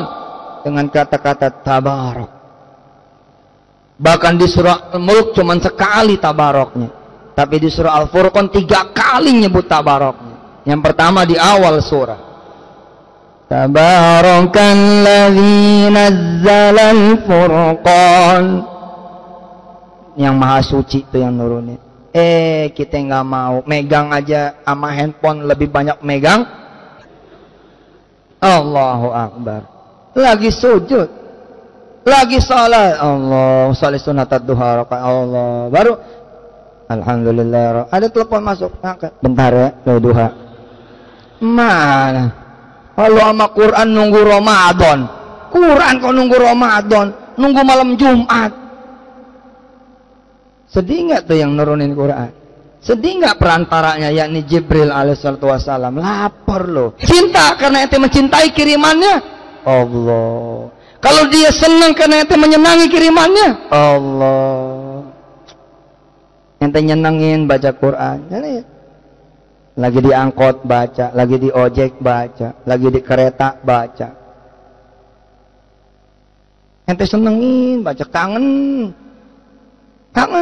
S1: dengan kata-kata tabarak. Bahkan di surah Al-Mulk cuman sekali tabaroknya. Tapi di surah Al-Furqan 3 kali nyebut tabaraknya. Yang pertama di awal surah. Tabarakalladzi nazzalal furqan. Yang maha suci itu yang nurunin. Kita nggak mau megang aja sama handphone, lebih banyak megang. Allahu Akbar. Lagi sujud, lagi salat, Allah salat sunat duha rakaat, Allah baru alhamdulillah. Ada telepon masuk, angkat. Bentar ya, duha. Mana? Kalau sama Quran nunggu Ramadan. Quran kok nunggu Ramadan, nunggu malam Jumat. Sedih nggak tuh yang nurunin Quran? Sedih nggak perantaranya, yakni Jibril alaihissalam? Lapar loh. Cinta karena ente mencintai kirimannya, Allah. Kalau dia senang karena ente menyenangi kirimannya, Allah. Ente nyenengin baca Quran. Lagi di angkot baca, lagi di ojek baca, lagi di kereta baca. Ente senengin baca, kangen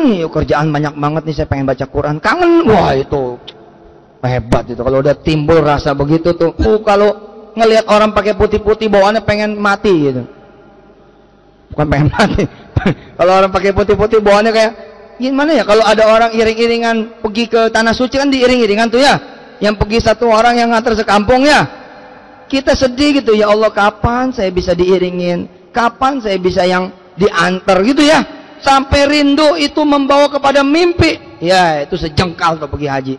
S1: nih, kerjaan banyak banget nih, saya pengen baca Quran, kangen. Wah itu hebat itu kalau udah timbul rasa begitu tuh. Kalau ngelihat orang pakai putih-putih bawaannya pengen mati gitu. Bukan pengen mati. Kalau orang pakai putih-putih bawaannya kayak gimana ya, kalau ada orang iring-iringan pergi ke tanah suci kan diiring-iringan tuh ya, yang pergi satu orang yang ngantar sekampung ya. Kita sedih gitu, ya Allah kapan saya bisa diiringin, kapan saya bisa yang diantar gitu ya. Sampai rindu itu membawa kepada mimpi. Ya itu sejengkal tuh pergi haji.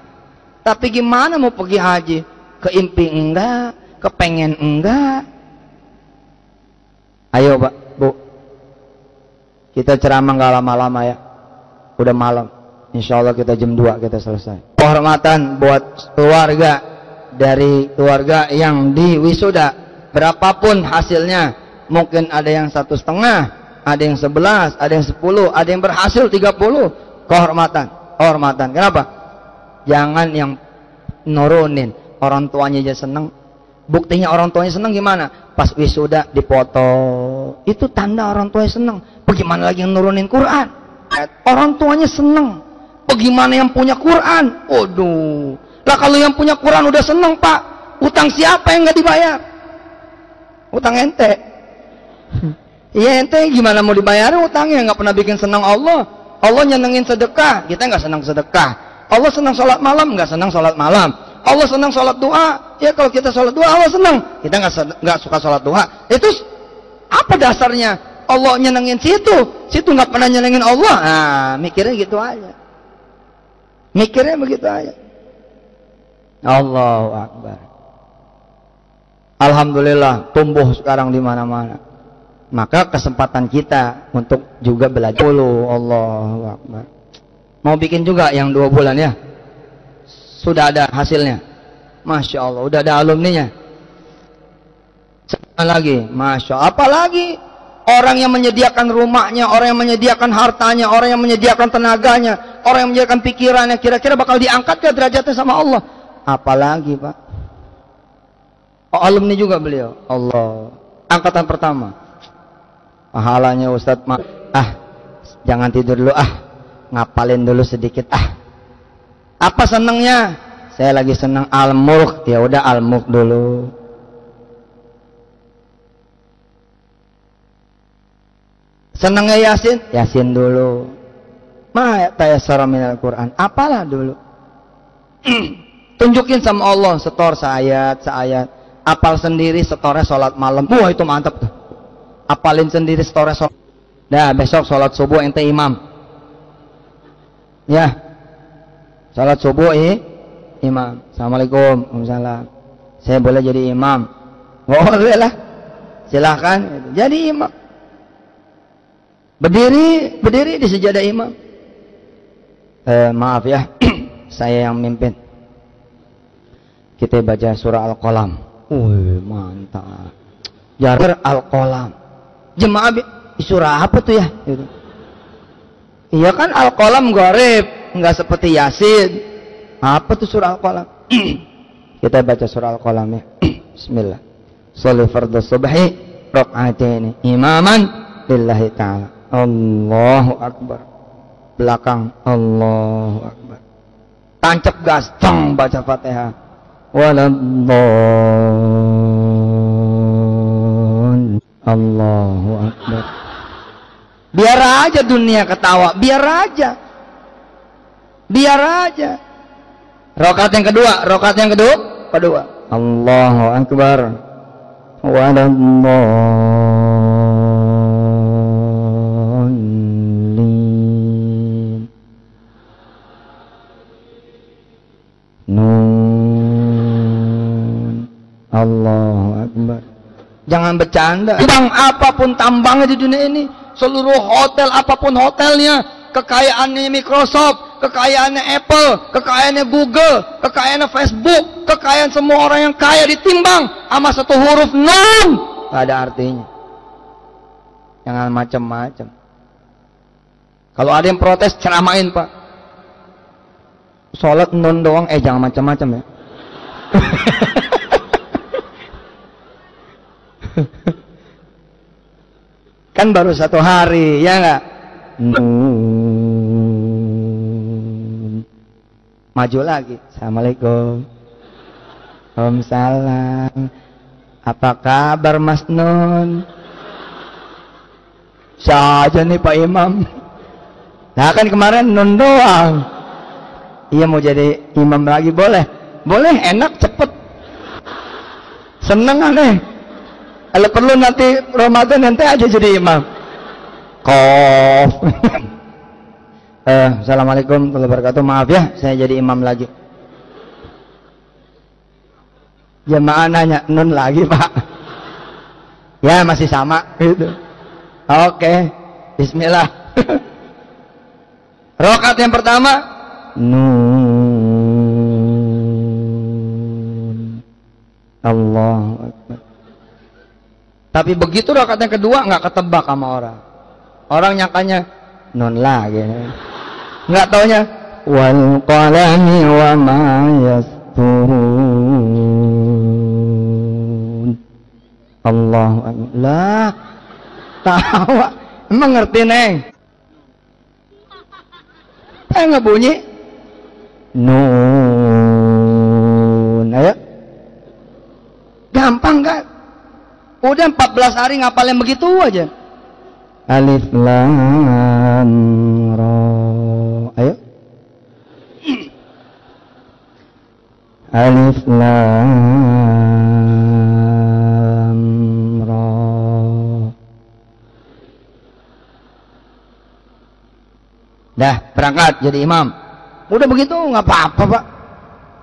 S1: Tapi gimana mau pergi haji? Keimpi enggak, kepengen enggak. Ayo Pak, Bu, kita ceramah nggak lama-lama ya. Udah malam, insya Allah kita jam 2 kita selesai. Penghormatan buat keluarga, dari keluarga yang di wisuda, berapapun hasilnya, mungkin ada yang 1,5, ada yang 11, ada yang 10, ada yang berhasil 30. Kehormatan. Kenapa? Jangan yang nurunin, orang tuanya aja seneng. Buktinya orang tuanya seneng gimana? Pas wisuda dipoto, itu tanda orang tuanya seneng. Bagaimana lagi yang nurunin Quran? Orang tuanya seneng. Bagaimana yang punya Quran? Waduh. Lah kalau yang punya Quran udah seneng Pak, utang siapa yang nggak dibayar? Utang ente. Iya ente gimana mau dibayar utangnya, nggak pernah bikin senang Allah. Allah nyenengin sedekah, kita nggak senang sedekah. Allah senang sholat malam, nggak senang sholat malam. Allah senang sholat doa, ya kalau kita sholat doa Allah senang. Kita nggak suka sholat doa. Itu apa dasarnya? Allah nyenengin situ nggak pernah nyenengin Allah. Nah, mikirnya gitu aja. Mikirnya begitu aja. Allahu Akbar. Alhamdulillah tumbuh sekarang di mana-mana. Maka kesempatan kita untuk juga belajar dulu. Allahu Akbar. Mau bikin juga yang 2 bulan ya. Sudah ada hasilnya. Masya Allah, udah ada alumninya. Sekarang lagi, Masya Allah. Apalagi orang yang menyediakan rumahnya, orang yang menyediakan hartanya, orang yang menyediakan tenaganya, orang yang menyediakan pikirannya, kira-kira bakal diangkat ke derajatnya sama Allah. Apalagi Pak. Oh, alumni juga beliau. Allah. Angkatan pertama. Pahalanya Ustadz jangan tidur dulu ngapalin dulu sedikit apa senengnya? Saya lagi seneng Al-Mulk, ya udah Al-Mulk dulu. Senengnya Yasin dulu. Ma tayassara minal Quran, apalah dulu. Tunjukin sama Allah setor seayat, apal sendiri setornya sholat malam. Wah itu mantap tuh. Apalin sendiri setornya sholat. Dah besok sholat subuh ente imam. Ya. Sholat subuh imam. Assalamualaikum. Waalaikumsalam. Saya boleh jadi imam? Boleh lah. Silahkan. Jadi imam. Berdiri di sejadah imam. Maaf ya. Saya yang mimpin. Kita baca surah Al-Qalam. Wih mantap. Jar Al-Qalam. Jemaah surah apa tuh ya? Gitu. Iya kan Al-Qalam gharib, nggak seperti Yasin. Apa tuh surah Al-Qalam? Kita baca surah Al-Qalam ya. Bismillah. Sholli fardhu subhi raka'ataini imaman lillahi ta'ala. Allahu Akbar. belakang Allahu Akbar. Tancap gas, tong baca Fatihah. Waladhdallin. Allahu Akbar. Biar aja dunia ketawa, biar aja. Biar aja. Rakaat yang kedua. Allahu Akbar. Waladhdallin. Nun. Allahu Akbar. Jangan bercanda. Bang, apapun tambangnya di dunia ini, seluruh hotel apapun hotelnya, kekayaannya Microsoft, kekayaannya Apple, kekayaannya Google, kekayaannya Facebook, kekayaan semua orang yang kaya ditimbang sama satu huruf nun, gak ada artinya. Jangan macam-macam. Kalau ada yang protes, ceramain Pak. Sholat nun doang, jangan macam-macam ya. Kan baru 1 hari, ya enggak? Maju lagi. Assalamualaikum. Waalaikumsalam. Apa kabar Mas Nun? Saja nih Pak Imam. Nah kan kemarin Nun doang. Iya mau jadi imam lagi boleh? Boleh, enak, cepet. Seneng aneh. Kalau perlu nanti Ramadan nanti aja jadi imam. Kof. Assalamualaikum warahmatullahi wabarakatuh. Maaf ya, saya jadi imam lagi. Jemaah nanya, nun lagi Pak? Ya masih sama gitu. Oke, bismillah. Rakaat yang pertama, nun. Allahu Akbar. Tapi begitu rakaat yang kedua nggak ketebak sama orang. Orang nyangkanya nun lagi. Nggak taunya wal qalami wa ma yasturun. Allahu Akbar. Lah, tawa. Emang ngerti Neng? Nggak bunyi? Nun. Ayo. Gampang kan? Udah 14 hari ngapal yang begitu aja. Alif lam ra. Ayo. Alif lam ra. Dah berangkat jadi imam. Udah begitu nggak apa-apa Pak.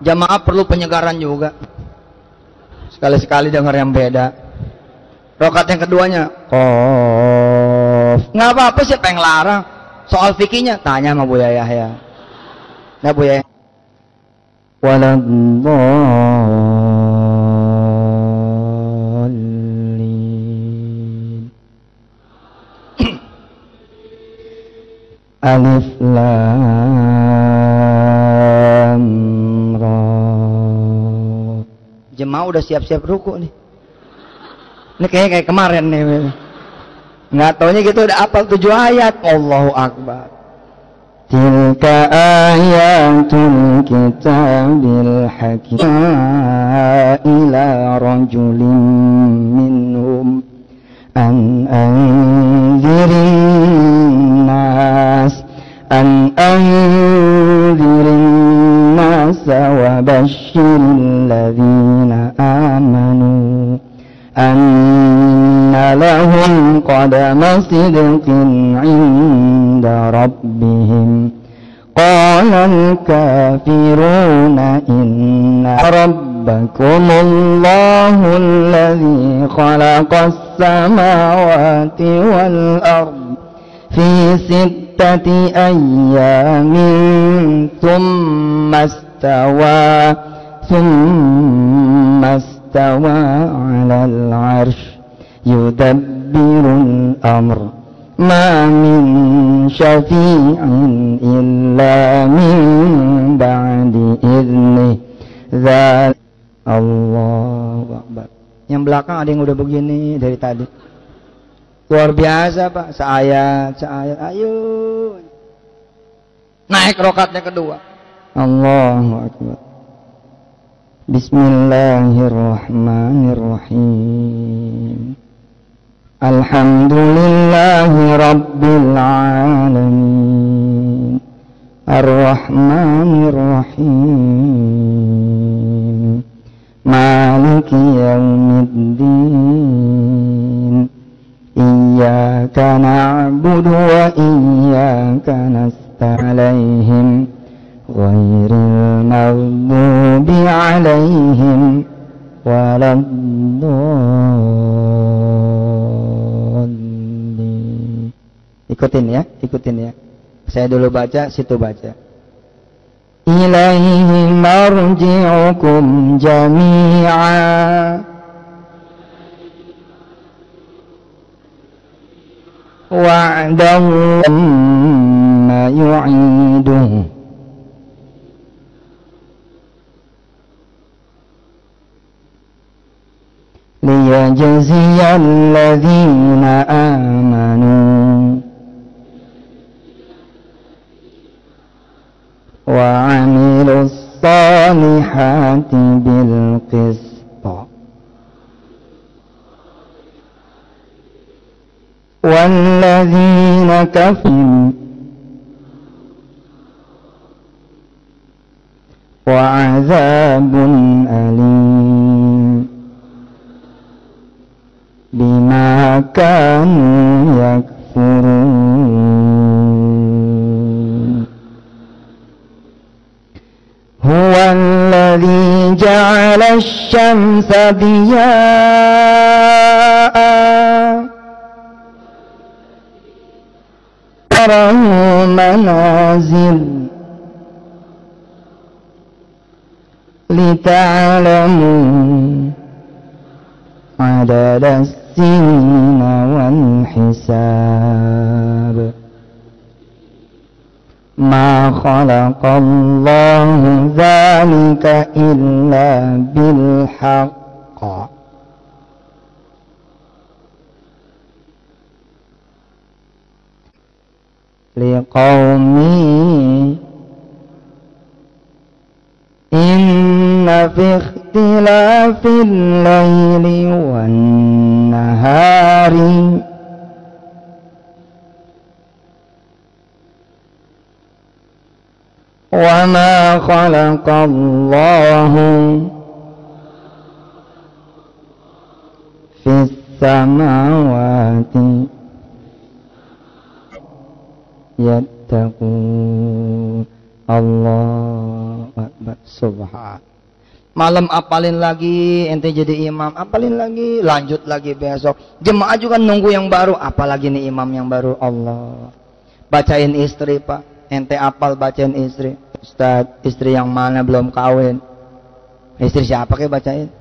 S1: Jamaah perlu penyegaran juga. Sekali-sekali dengar yang beda. Rakaat yang keduanya Qaf. Nggak apa-apa sih pengen larang. Soal fikihnya tanya sama Bu Yayah ya. Nah Bu Yayah. Waladhdallin. Alif lam ra. Jemaah udah siap-siap ruku nih. Ini kayaknya kayak kemarin nih. Nggak taunya gitu udah apal 7 ayat. Allahu Akbar. Tilka ayatul kitabil hakim. Ila rajulin minhum an anzirin nas. An anzirin nas wa basyiril ladzina amanu. Anna lahum qadama sidqin inda rabbihim. Qala al-kafiruna inna rabbakumullahu alladhi khalaqas samawati wal ard fi 6 ayyamin thumma istawa على العرش يدبر الأمر ما من شفيع إلا من بعد إذنه ذلك. Allahu Akbar. Yang belakang ada yang udah begini dari tadi. Luar biasa Pak, seayat. Ayo. Naik rakaatnya kedua.
S2: Allahu Akbar. Bismillahirrahmanirrahim. Alhamdulillahi Rabbil Alamin, Ar-Rahmanir-Rahim, Maliki Yawmiddin, Iyyaka na'budu wa iyyaka nasta'in, ghairil maghdubi 'alaihim waladdallin. Ikutin ya, ikutin ya. Saya dulu baca, situ baca. Ilaihi marji'ukum jami'a wa'dallahi ma yu'iduhu liyajziyal ladzina amanu wa 'amilus salihati bil qist walladzina kafaru wa 'adzabun alim bima kanu yakfurun. Huwa alladhi ja'ala asy-syamsa diya'a warahu manazil lita'lamu adada as-sinina wal hisab. Ma khalaqallahu dzalika illa bil haqq liqaumi inna fi ikhtilafil laili wan nahari wa ma khalaqallahu fis samawati yattaqun. Allahu Akbar. Subhan. Malam apalin lagi, ente jadi imam, apalin lagi, lanjut lagi besok. Jemaah juga nunggu yang baru, apalagi nih imam yang baru. Allah. Bacain istri, Pak. Ente apal bacain istri. Ustaz, istri yang mana belum kawin? Istri siapa kayak bacain?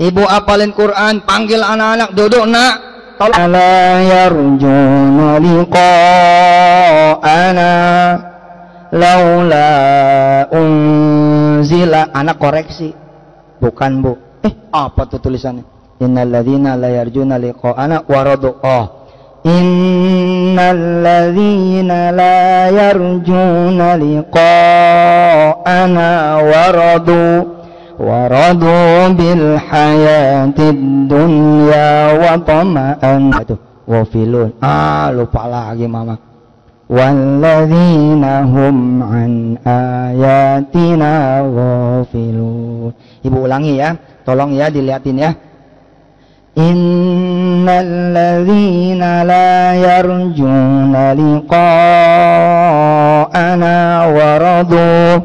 S2: Ibu apalin Quran, panggil anak-anak, duduk nak. Ala yarjuna liqa'ana laula unzila. Anak koreksi, bukan bu. Apa tuh tulisannya? Innal ladzina la yarjuna liqa'ana waradu. Innal ladzina la yarjuna liqa'ana waradu bil hayatid dunya wa tama'an wafilun. Lupa lagi mama. Walladzina hum an ayatina ghafilun. Ibu ulangi ya, tolong ya dilihatin ya. Innal ladzina la yarjuna liqa'ana waradu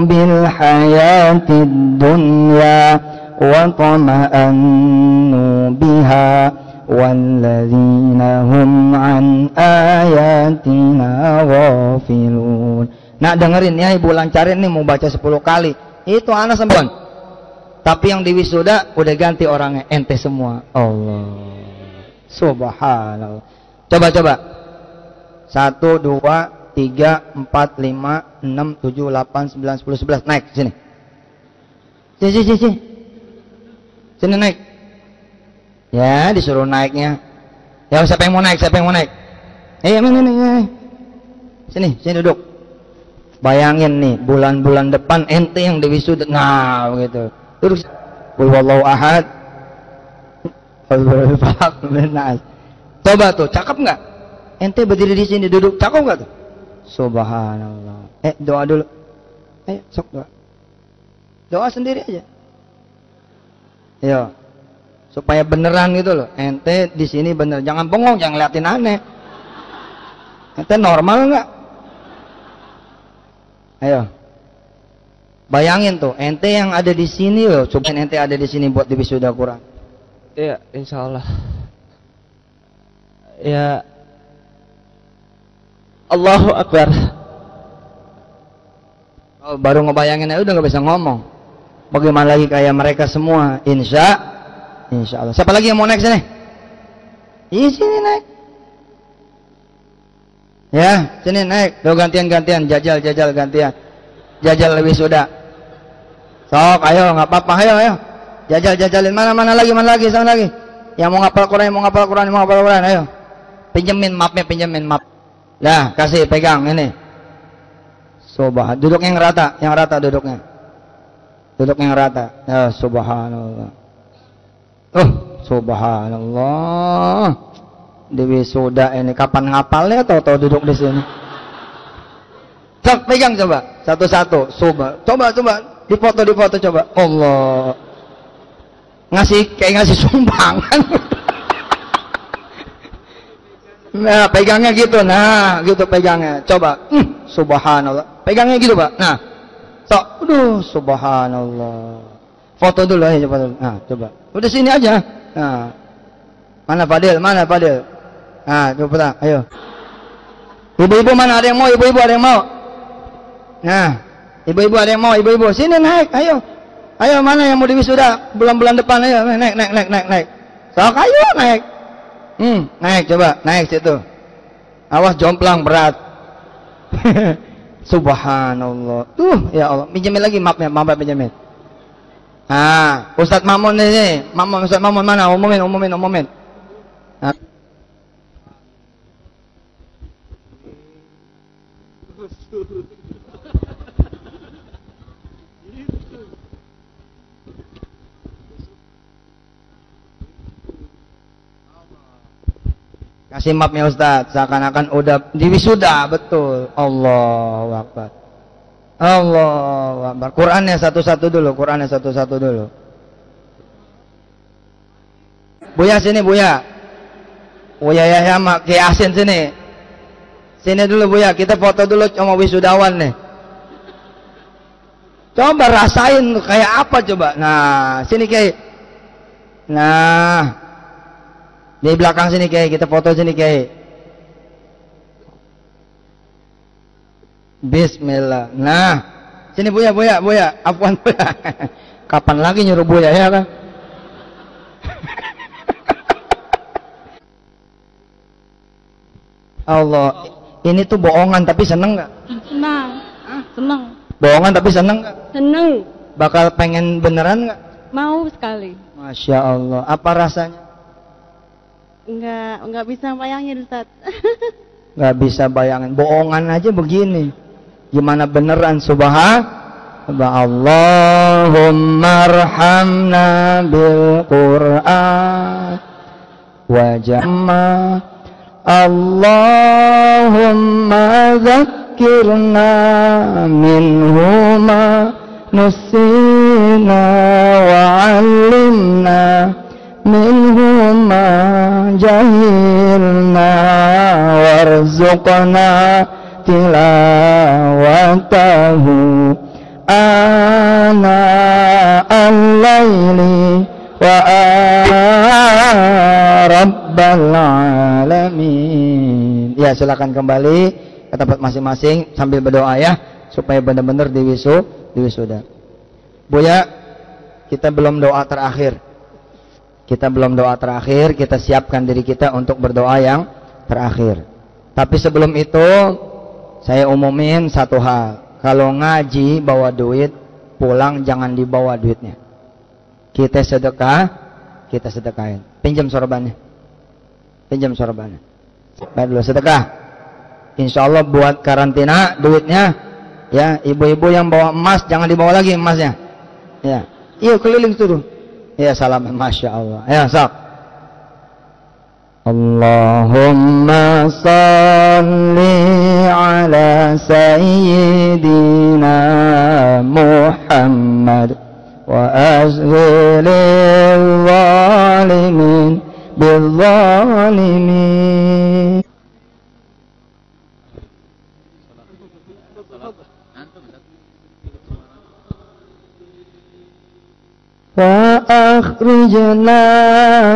S2: bil hayatid dunya wa tama'annu biha walladzina hum an ayatina ghafilun. Nah dengerin ya, ibu lancarin nih, mau baca 10 kali. Itu anak sembuhan. Tapi yang di wisuda udah ganti orangnya, ente semua. Allah. Subhanallah. Coba. 1, 2, 3, 4, 5, 6, 7, 8, 9, 10, 11. Naik sini. Sini naik. Ya, disuruh naiknya. Ya, siapa yang mau naik? Mana nih? Sini duduk. Bayangin nih, bulan-bulan depan ente yang diwisuda. Nah, begitu. Duduk. Qul huwallahu ahad. Coba tuh, cakep nggak? Ente berdiri di sini duduk, cakep nggak tuh? Subhanallah. Doa dulu. Ayo, sok doa. Doa sendiri aja. Yo. Supaya beneran gitu loh. Ente di sini bener, jangan bengong, jangan liatin aneh. Ente normal nggak? Ayo. Bayangin tuh, ente yang ada di sini loh, supaya ente ada di sini buat diwisuda Quran.
S3: Iya, insya Allah. Ya, Allahu Akbar.
S2: Oh, baru ngebayangin aja udah nggak bisa ngomong. Bagaimana lagi kayak mereka semua? Insya Allah. Siapa lagi yang mau naik sini? Di sini naik. Ya, sini naik. Tuh gantian, jajal gantian. Jajal lebih sudah. Sok, ayo, nggak apa-apa, ayo. Jajalin mana lagi, sana lagi. Yang mau ngapal Quran, ayo. Pinjemin map. Lah, kasih pegang ini. Subhan, duduk yang rata duduknya. Duduk yang rata. Ya, subhanallah. Subhanallah. Dewi Suda ini kapan ngapalnya atau duduk di sini? Sok, pegang coba. Satu-satu. Coba. Dipoto coba. Allah. Ngasih sumbangan. Nah, pegangnya gitu. Nah, gitu pegangnya. Coba. Subhanallah. Pegangnya gitu, Pak. Nah. Sok. Subhanallah. Foto dulu aja coba. Nah, coba. Udah sini aja. Nah. Mana Fadil? Nah, coba. Ayo. Ibu-ibu mana ada yang mau? Ibu-ibu ada yang mau? Nah, ibu-ibu ada yang mau? Ibu-ibu sini naik. Ayo. Ayo, mana yang mau diwisuda bulan-bulan depan? Ayo, naik. Sok, ayo naik. Naik coba, naik situ. Awas jomplang berat. Subhanallah. Ya Allah, pinjemin lagi mapnya, pinjemin. Ah, Ustadz Mamun ini, Ustadz Mamun mana? Umumin. Nah. Kasih mapnya Ustadz, seakan-akan udah diwisuda, betul. Allahu Akbar. Qurannya satu-satu dulu. Buya sini, Buya Yahya sama Ki Asin sini. Sini dulu Buya, kita foto dulu sama wisudawan nih. Coba rasain kayak apa coba. Nah, sini Kiai. Nah, di belakang sini Kiai, kita foto sini Kiai. Bismillah. Nah, sini Buya. Afwan Buya. Kapan lagi nyuruh Buya ya kan? Allah, ini tuh bohongan tapi seneng nggak?
S4: Senang.
S2: Bohongan tapi seneng nggak?
S4: Seneng.
S2: Bakal pengen beneran nggak?
S4: Mau sekali.
S2: Masya Allah. Apa rasanya?
S4: Enggak bisa bayangin Ustaz.
S2: Nggak bisa bayangin. Bohongan aja begini. Gimana beneran? Allahumma arhamna bil Qur'an wajamma. Allahumma zakkirna minhuma nusina wa'allimna minhuma jahilna warzuqna tilawatahu ana al-laili wa rabbal alamin. Ya, silakan kembali ke tempat masing-masing sambil berdoa ya, supaya benar-benar diwisuda. Buya, kita belum doa terakhir. Kita siapkan diri kita untuk berdoa yang terakhir. Tapi sebelum itu saya umumin satu hal. Kalau ngaji bawa duit, pulang jangan dibawa duitnya. Kita sedekahin. Pinjam sorbannya. Bayar dulu sedekah. Insya Allah buat karantina duitnya. Ya, ibu-ibu yang bawa emas jangan dibawa lagi emasnya. Ya, iya keliling turun. Ya, salaman, masya Allah. Ya, sok. Allahumma salli ala sayyidina Muhammad wa azhilil zalimin bil zalimin. Wa akhrijna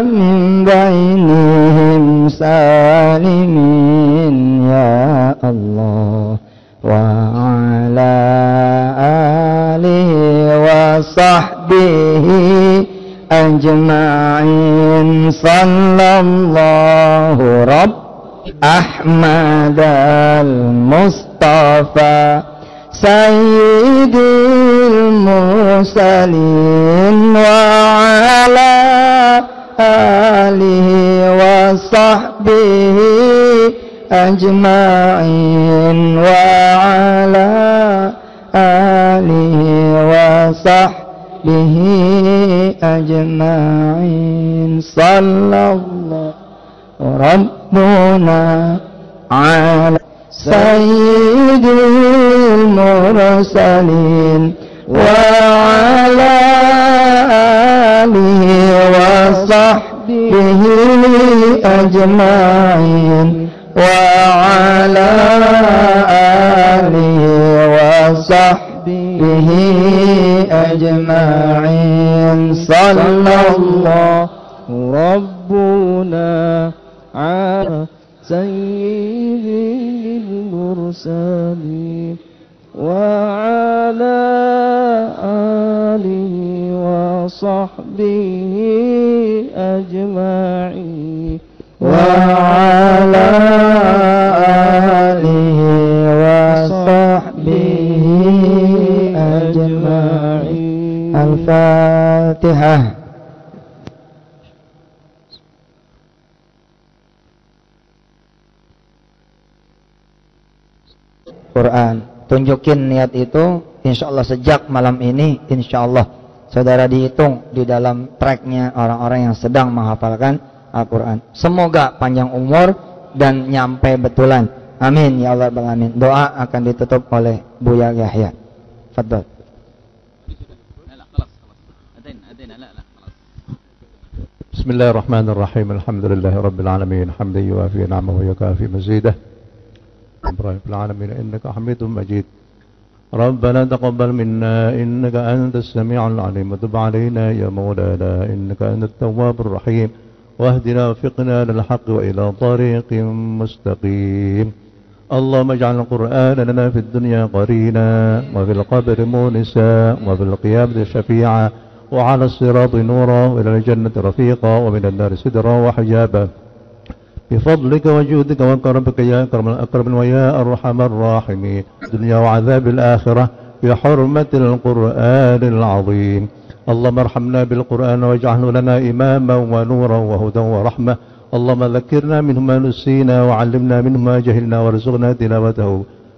S2: min bainihim salimin ya Allah wa ala alihi wa sahbihi ajma'in sallallahu rabb Ahmad al-Mustafa Sayyidil Mursalin wa ala alihi wa sahbihi ajma'in wa ala alihi wa sahbihi ajma'in sallallahu rabbuna ala Sayyidil Mursalin wa ala alihi wa sahbihi ajma'in wa ala alihi wa sahbihi ajma'in sallallahu rabbuna ala Sayyidil Mursalin wa ala alihi wa sahbihi ajma'in wa ala alihi wa sahbihi ajma'in. Al-Fatihah. Quran. Tunjukin niat itu, insya Allah sejak malam ini, insya Allah saudara dihitung di dalam tracknya orang-orang yang sedang menghafalkan Al-Quran. Semoga panjang umur dan nyampe betulan. Amin ya Allah alamin. Doa akan ditutup oleh Buya Yahya. Fadhol.
S5: Bismillahirrahmanirrahim. Alhamdulillahirabbil alamin. Hamdan yuwafi ni'amahu wa yukafi mazidah. في العالمين إنك حميد مجيد ربنا تقبل منا إنك أنت السميع العليم وتب علينا يا مولانا إنك أنت التواب الرحيم واهدنا وفقنا للحق وإلى طريق مستقيم اللهم اجعل القرآن لنا في الدنيا قرينا وفي القبر مونسا وفي القيامة شفيعا وعلى الصراط نورا وإلى الجنة رفيقا ومن النار سدرا وحجابا بفضلك وجودك وكرمك يا أكرم الأكرمين ويا أرحم الراحمين الدنيا وعذاب الآخرة بحرمة القرآن العظيم اللهم ارحمنا بالقرآن واجعله لنا إماما ونورا وهدى ورحمة اللهم ذكرنا منه ما نسينا وعلمنا منه ما جهلنا وارزقنا تلاوته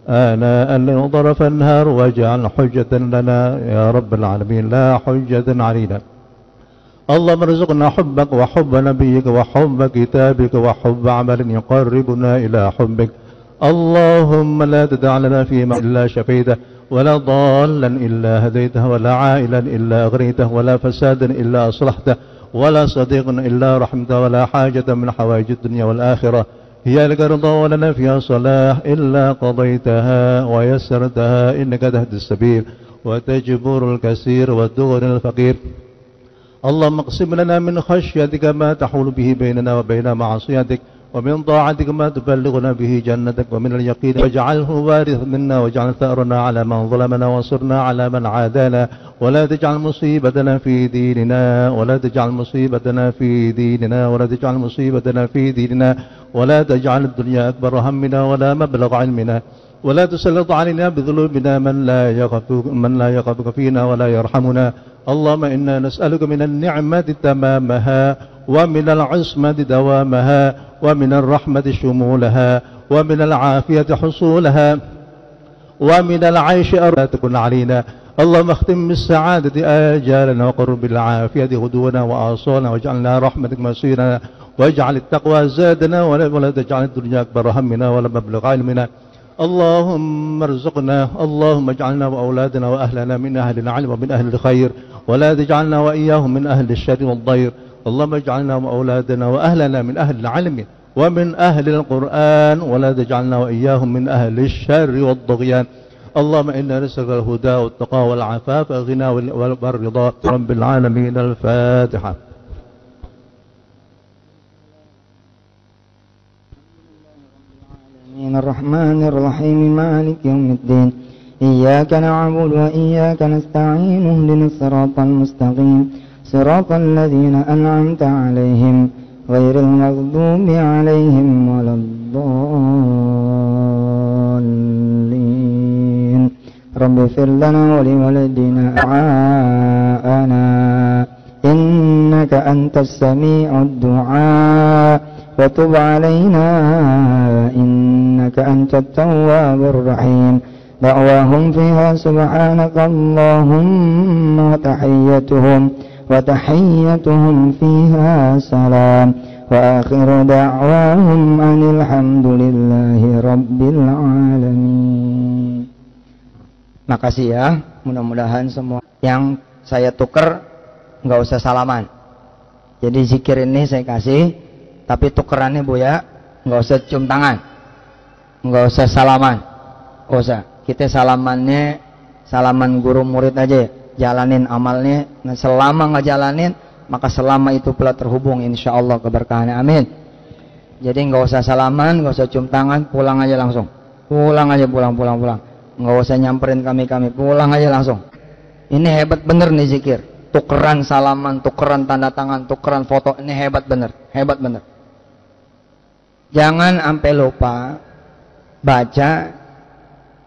S5: آناء الليل وطرف النهار واجعل حجة لنا يا رب العالمين لا حجة علينا اللهم ارزقنا حبك وحب نبيك وحب كتابك وحب عمل يقربنا إلى حبك اللهم لا تدع لنا فيما إلا شفيته ولا ضالا إلا هديته ولا عائلا إلا أغنيته ولا فسادا إلا أصلحته ولا صديقا إلا رحمته ولا حاجة من حوائج الدنيا والآخرة هي لك رضا ولنا فيها صلاح إلا قضيتها ويسرتها إنك تهدي السبيل وتجبر الكثير وتغني الفقير اللهم اقسم لنا من خشيتك ما تحول به بيننا وبين معصيتك ومن طاعتك ما تبلغنا به جنتك ومن اليقين واجعله وارث منا واجعل ثأرنا على من ظلمنا وانصرنا على من عادانا ولا تجعل مصيبتنا في ديننا ولا تجعل مصيبتنا في ديننا ولا تجعل مصيبتنا في ديننا ولا تجعل الدنيا أكبر همنا ولا مبلغ علمنا ولا تسلط علينا بذنوبنا من لا يخافك فينا ولا يرحمنا اللهم إنا نسألك من النعمة تمامها ومن العصمة دوامها ومن الرحمة شمولها ومن العافية حصولها ومن العيش لا تكن علينا. اللهم اختم بالسعادة آجالنا وقرب بالعافية غدونا وآصالنا واجعلنا رحمتك مصيرنا واجعل التقوى زادنا ولا تجعل الدنيا أكبر همنا ولا مبلغ علمنا. اللهم ارزقنا، اللهم اجعلنا وأولادنا وأهلنا من أهل العلم ومن أهل الخير ولا تجعلنا وإياهم من أهل الشر والضير. اللهم اجعلنا وأولادنا وأهلنا من أهل العلم ومن أهل القرآن ولا تجعلنا وإياهم من أهل الشر والطغيان. اللهم إنا نسألك الهدى والتقى والعفاف والغنى والرضا رب العالمين. الفاتحة.
S2: الرحمن الرحيم مالك يوم الدين إياك نعبد وإياك نستعين اهدنا الصراط المستقيم صراط الذين أنعمت عليهم غير المغضوب عليهم ولا الضالين. رب اغفر لنا ولوالدينا دعاءنا إنك أنت السميع الدعاء وتب علينا إنك أنت التواب الرحيم. دعواهم فيها سبحانك اللهم وتحيتهم فيها سلام وآخر دعواهم أن الحمد لله رب العالمين. Makasih ya, mudah-mudahan semua yang saya tuker nggak usah salaman. Jadi zikir ini saya kasih, tapi tukerannya Bu ya, nggak usah cium tangan, nggak usah salaman, nggak usah. Kita salamannya salaman guru murid aja, jalanin amalnya. Nah, selama nggak jalanin, maka selama itu pula terhubung insya Allah keberkahannya. Amin. Jadi nggak usah salaman, nggak usah cium tangan, pulang aja langsung. Pulang aja, pulang. Nggak usah nyamperin kami, pulang aja langsung. Ini hebat bener nih zikir. Tukeran salaman, tukeran tanda tangan, tukeran foto, ini hebat bener. Jangan sampai lupa baca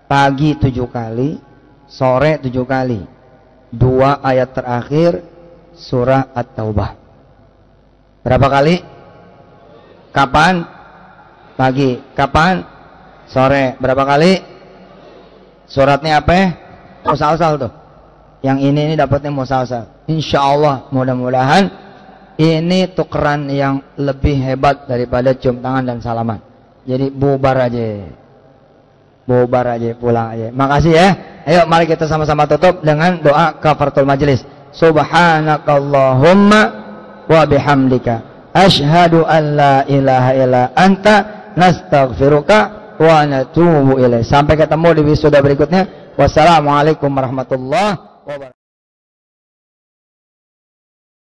S2: pagi 7 kali, sore 7 kali, 2 ayat terakhir surah At-Taubah. Berapa kali? Kapan? Pagi. Kapan? Sore. Berapa kali? Suratnya apa? Musalsal tuh. Yang ini dapatnya musalsal. Insya Allah mudah-mudahan ini tukeran yang lebih hebat daripada cium tangan dan salaman. Jadi bubar aja, pulang aja. Makasih ya. Ayo mari kita sama-sama tutup dengan doa kafaratul majelis. Subhanakallahumma wa bihamdika asyhadu an la ilaha illa anta nastaghfiruka wa natubu ilaik. Sampai ketemu di wisuda berikutnya. Wassalamualaikum warahmatullahi wabarakatuh.